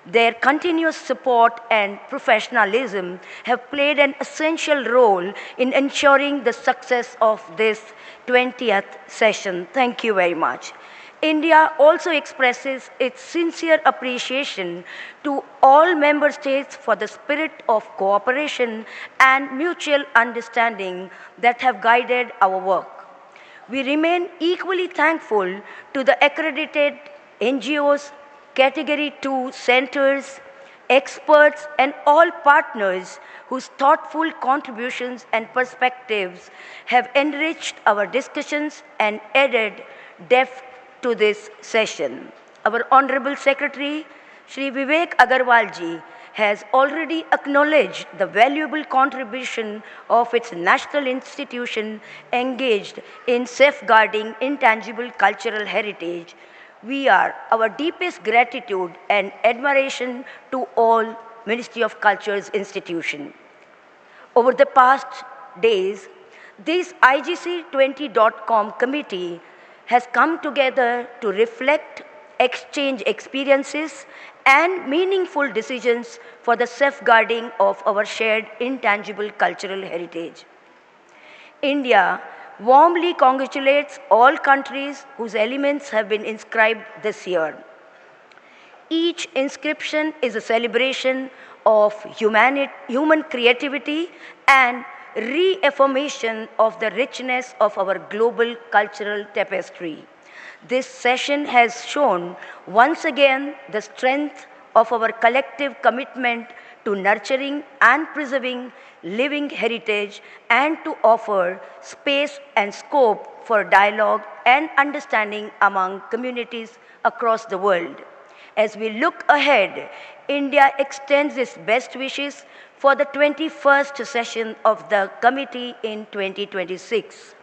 Their continuous support and professionalism have played an essential role in ensuring the success of this 20th session. Thank you very much. India also expresses its sincere appreciation to all member states for the spirit of cooperation and mutual understanding that have guided our work. We remain equally thankful to the accredited NGOs, Category 2 centers, experts, and all partners whose thoughtful contributions and perspectives have enriched our discussions and added depth to this session. Our Honorable Secretary, Shri Vivek Agarwal ji, has already acknowledged the valuable contribution of its national institution engaged in safeguarding intangible cultural heritage, we are our deepest gratitude and admiration to all Ministry of Culture's institution. Over the past days, this IGC20.com committee has come together to reflect, exchange experiences, and meaningful decisions for the safeguarding of our shared intangible cultural heritage. India warmly congratulates all countries whose elements have been inscribed this year. Each inscription is a celebration of human creativity and reaffirmation of the richness of our global cultural tapestry. This session has shown once again the strength of our collective commitment to nurturing and preserving living heritage and to offer space and scope for dialogue and understanding among communities across the world. As we look ahead, India extends its best wishes for the 21st session of the committee in 2026.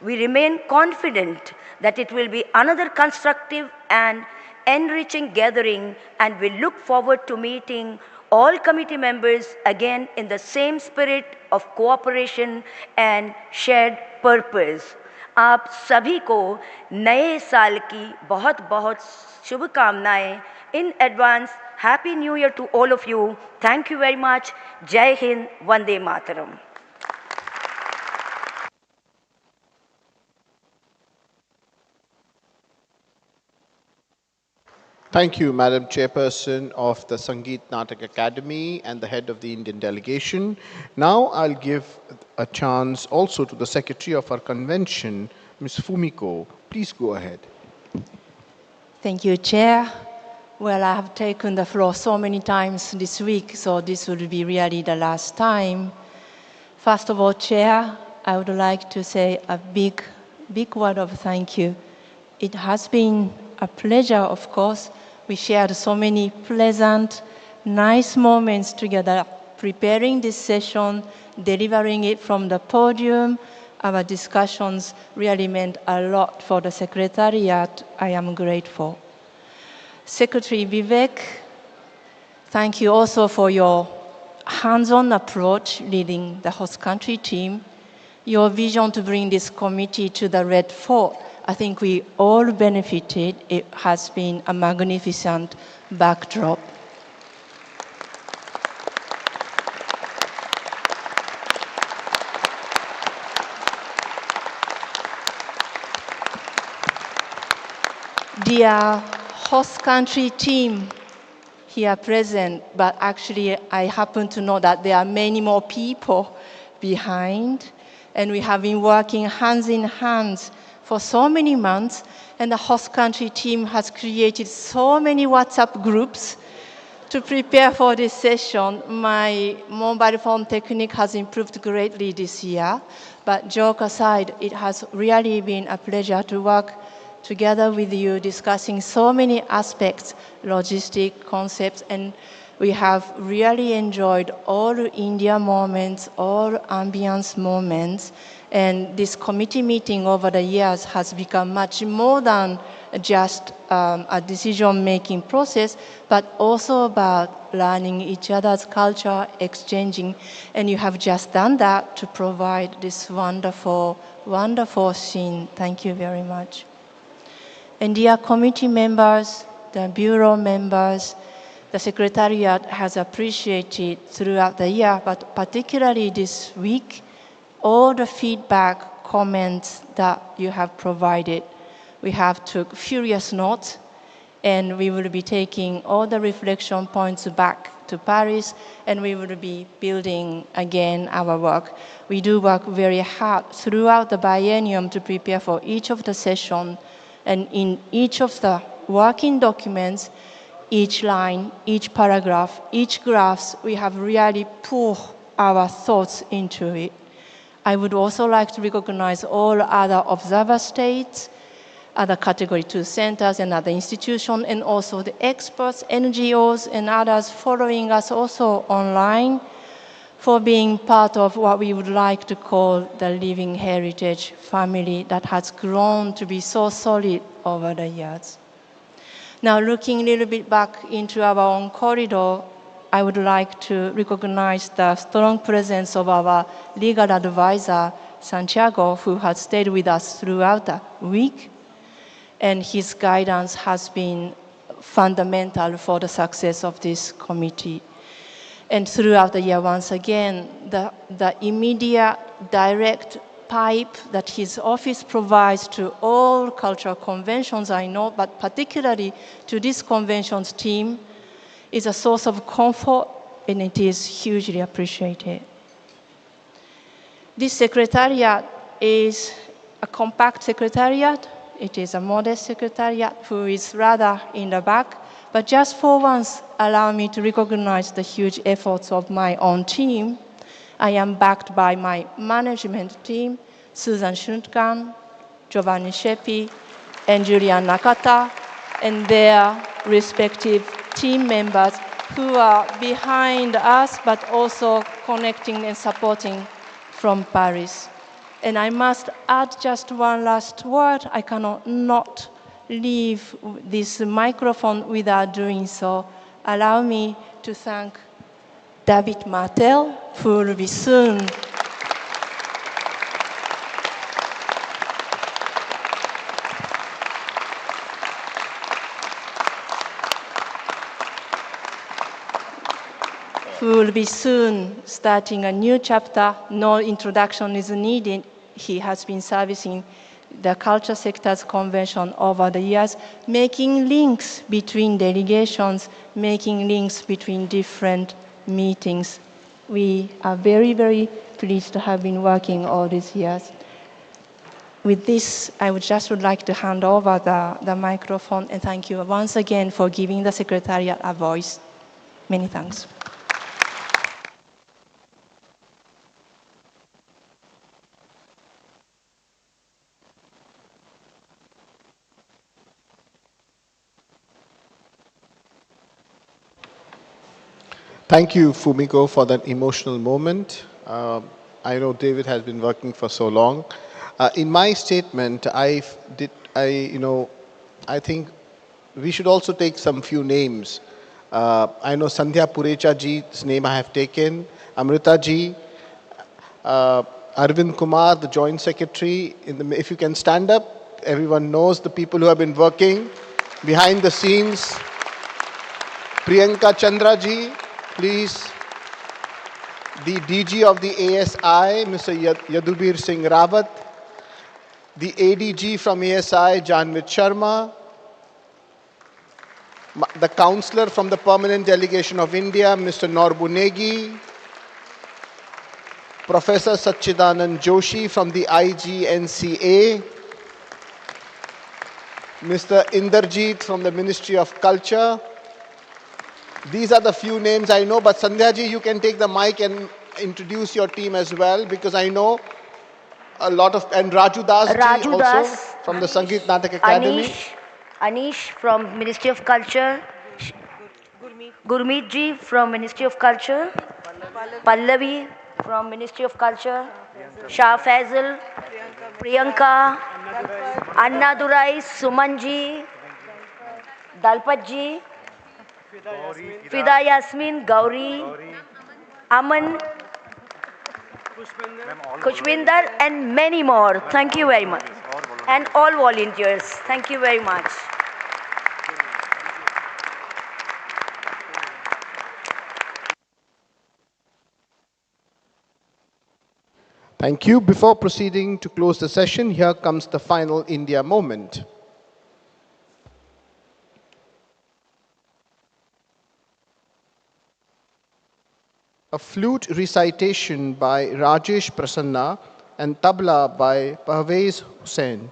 We remain confident that it will be another constructive and enriching gathering, and we look forward to meeting all committee members again in the same spirit of cooperation and shared purpose. आप सभी को नए साल की बहुत बहुत शुभकामनाएं. In advance, Happy New Year to all of you. Thank you very much. Jai Hind, Vande Mataram. Thank you, Madam Chairperson of the Sangeet Natak Academy and the head of the Indian delegation. Now I'll give a chance also to the secretary of our convention, Ms. Fumiko. Please go ahead. Thank you, Chair. Well, I have taken the floor so many times this week, so this will be really the last time. First of all, Chair, I would like to say a big word of thank you. It has been a pleasure, of course. We shared so many pleasant, nice moments together, preparing this session, delivering it from the podium. Our discussions really meant a lot for the Secretariat. I am grateful. Secretary Vivek, thank you also for your hands-on approach leading the host country team. Your vision to bring this committee to the Red Fort, I think we all benefited. It has been a magnificent backdrop. Dear host country team here present, but actually I happen to know that there are many more people behind, and we have been working hands in hands for so many months, and the host country team has created so many WhatsApp groups to prepare for this session. My mobile phone technique has improved greatly this year, but joke aside, it has really been a pleasure to work together with you, discussing so many aspects, logistic concepts, and we have really enjoyed all India moments, all ambience moments. And this committee meeting over the years has become much more than just a decision-making process, but also about learning each other's culture, exchanging. And you have just done that to provide this wonderful, wonderful scene. Thank you very much. And dear committee members, the bureau members, the Secretariat has appreciated throughout the year, but particularly this week, all the feedback, comments that you have provided. We have took furious notes, and we will be taking all the reflection points back to Paris, and we will be building again our work. We do work very hard throughout the biennium to prepare for each of the sessions, and in each of the working documents, each line, each paragraph, each graphs, we have really poured our thoughts into it. I would also like to recognize all other observer states, other Category 2 centers and other institutions, and also the experts, NGOs, and others following us also online for being part of what we would like to call the living heritage family that has grown to be so solid over the years. Now, looking a little bit back into our own corridor, I would like to recognize the strong presence of our legal advisor, Santiago, who has stayed with us throughout the week, and his guidance has been fundamental for the success of this committee. And throughout the year, once again, the immediate direct pipe that his office provides to all cultural conventions, I know, but particularly to this conventions team, is a source of comfort, and it is hugely appreciated. This secretariat is a compact secretariat. It is a modest secretariat who is rather in the back, but just for once, allow me to recognize the huge efforts of my own team. I am backed by my management team, Susan Shuntkan, Giovanni Shepi, and Julian Nakata, and their respective team members who are behind us, but also connecting and supporting from Paris. And I must add just one last word. I cannot not leave this microphone without doing so. Allow me to thank David Martel, who will be soon starting a new chapter. No introduction is needed. He has been servicing the Culture Sectors Convention over the years, making links between delegations, making links between different meetings. We are very, very pleased to have been working all these years. With this, I would like to hand over the microphone, and thank you once again for giving the Secretariat a voice. Many thanks. Thank you, Fumiko, for that emotional moment. I know David has been working for so long. In my statement, I think we should also take some few names. I know Sandhya Purecha ji's name I have taken, Amrita ji, Arvind Kumar, the Joint Secretary. If you can stand up, everyone knows the people who have been working behind the scenes. Priyanka Chandra ji, please. The DG of the ASI, Mr. Yadubir Singh Rawat. The ADG from ASI, Janvit Sharma. The Counselor from the Permanent Delegation of India, Mr. Norbu Negi. Professor Sachidanand Joshi from the IGNCA. Mr. Inderjeet from the Ministry of Culture. These are the few names I know, but Sandhya ji, you can take the mic and introduce your team as well, because I know a lot of, and Raju Das ji also from the Sangeet Natak Academy. Anish from Ministry of Culture. Gurmeet ji from Ministry of Culture. Pallavi from Ministry of Culture. Shah Faisal. Priyanka. Anna Durai. Suman ji. Dalpat ji. Fida Yasmin, Gauri, Aman, Kushwinder, and many more. Thank you very much. And all volunteers. Thank you very much. Thank you. Before proceeding to close the session, here comes the final India moment. A flute recitation by Rajesh Prasanna and tabla by Pervez Hussain.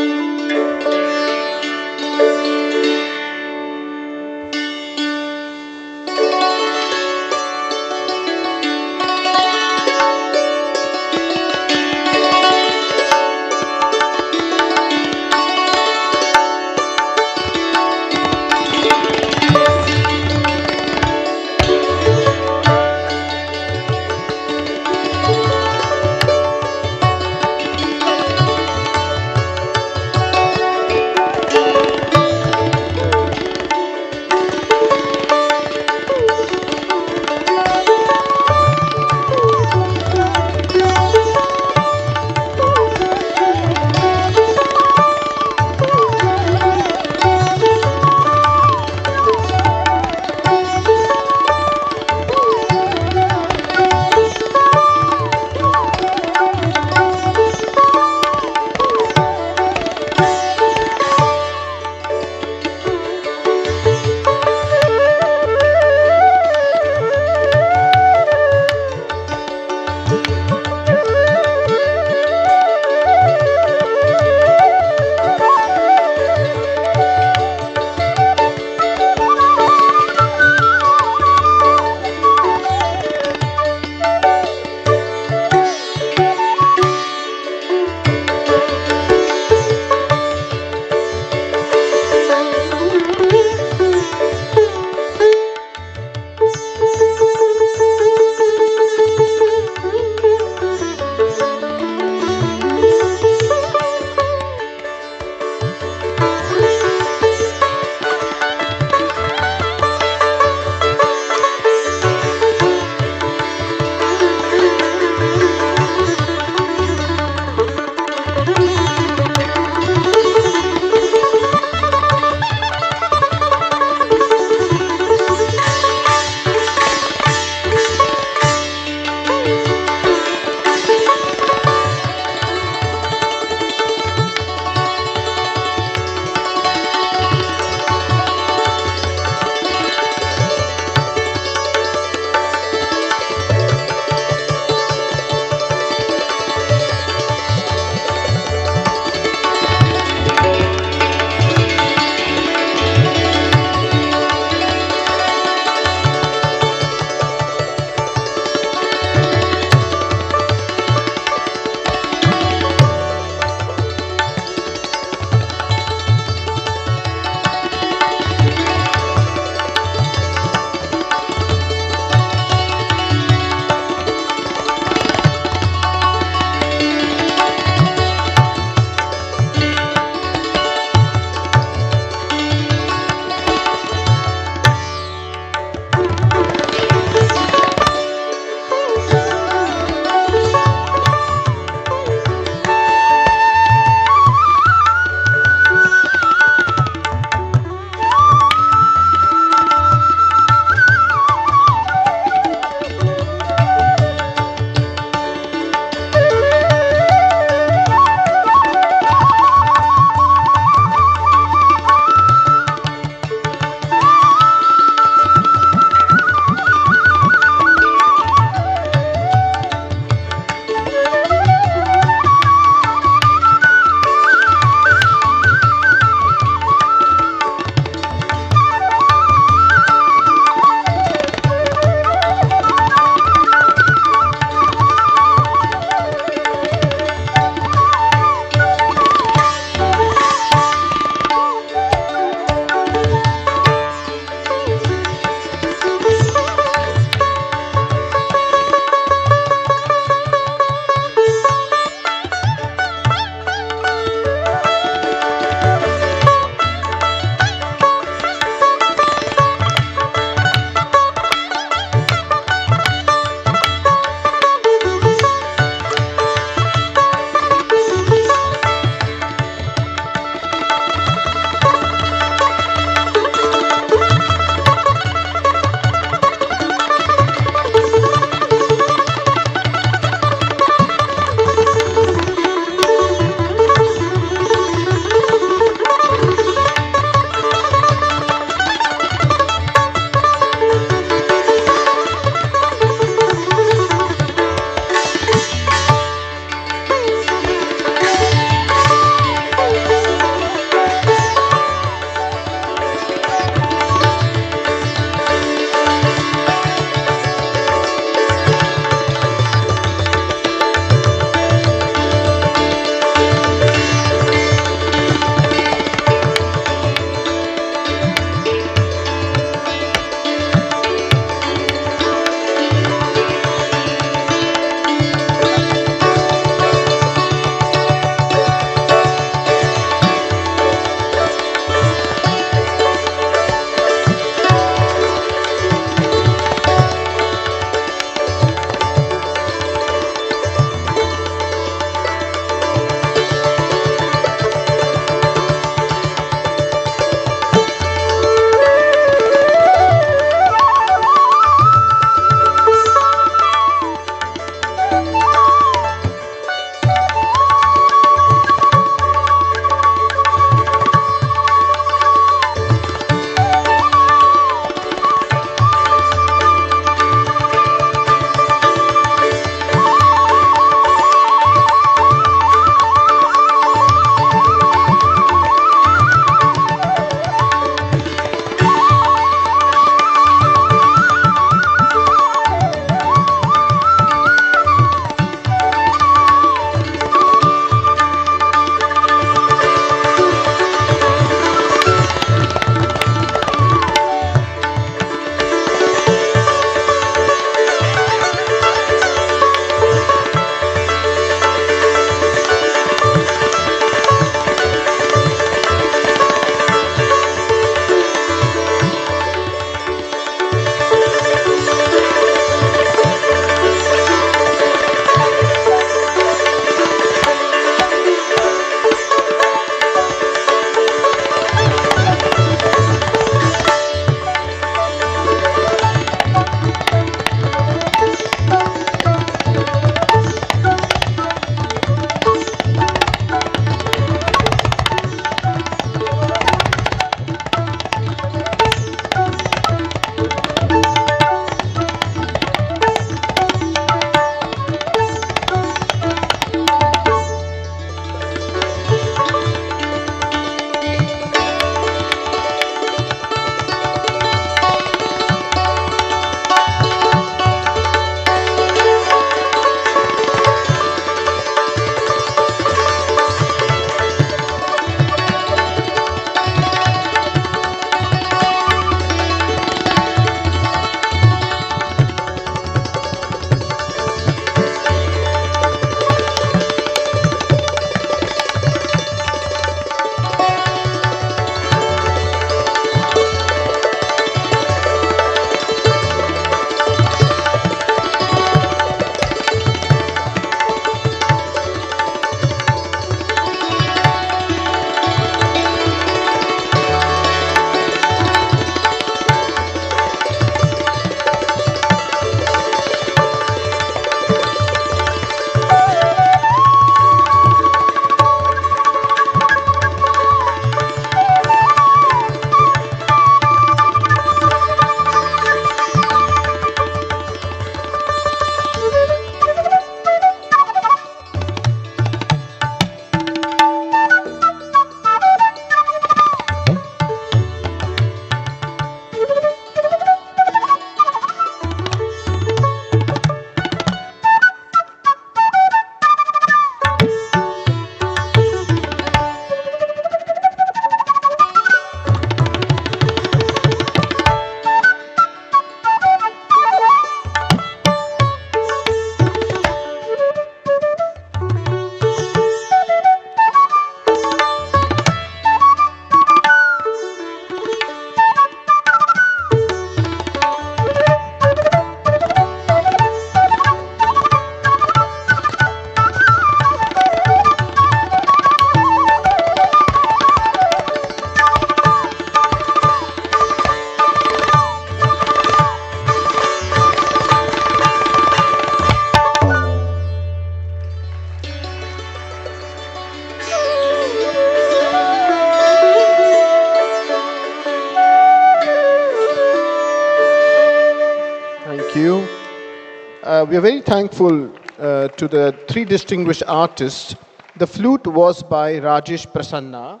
we are very thankful to the three distinguished artists. The flute was by Rajesh Prasanna.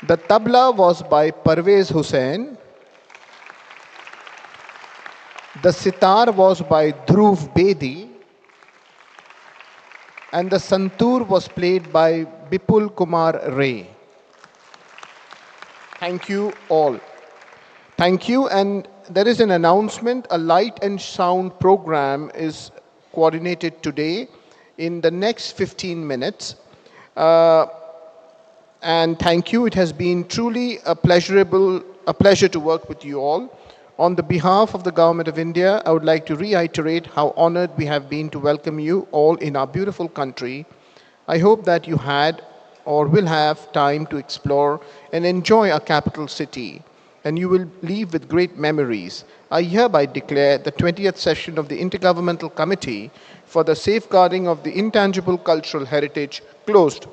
The tabla was by Parvez Hussain. The sitar was by Dhruv Bedi. And the santoor was played by Bipul Kumar Ray. Thank you all. Thank you. And there is an announcement. A light and sound program is coordinated today in the next 15 minutes. And thank you. It has been truly a pleasure to work with you all. On the behalf of the Government of India, I would like to reiterate how honored we have been to welcome you all in our beautiful country. I hope that you had or will have time to explore and enjoy our capital city, and you will leave with great memories. I hereby declare the 20th session of the Intergovernmental Committee for the Safeguarding of the Intangible Cultural Heritage closed.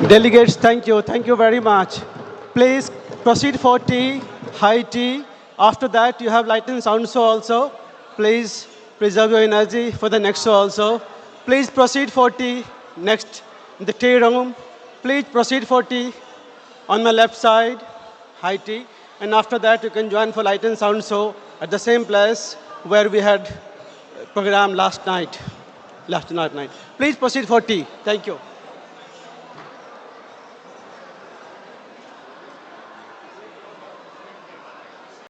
Delegates, thank you. Thank you very much. Please proceed for tea, high tea. After that, you have light and sound show also. Please preserve your energy for the next show also. Please proceed for tea. Next, in the tea room. Please proceed for tea. On my left side, high tea. And after that, you can join for light and sound show at the same place where we had program last night. Please proceed for tea. Thank you.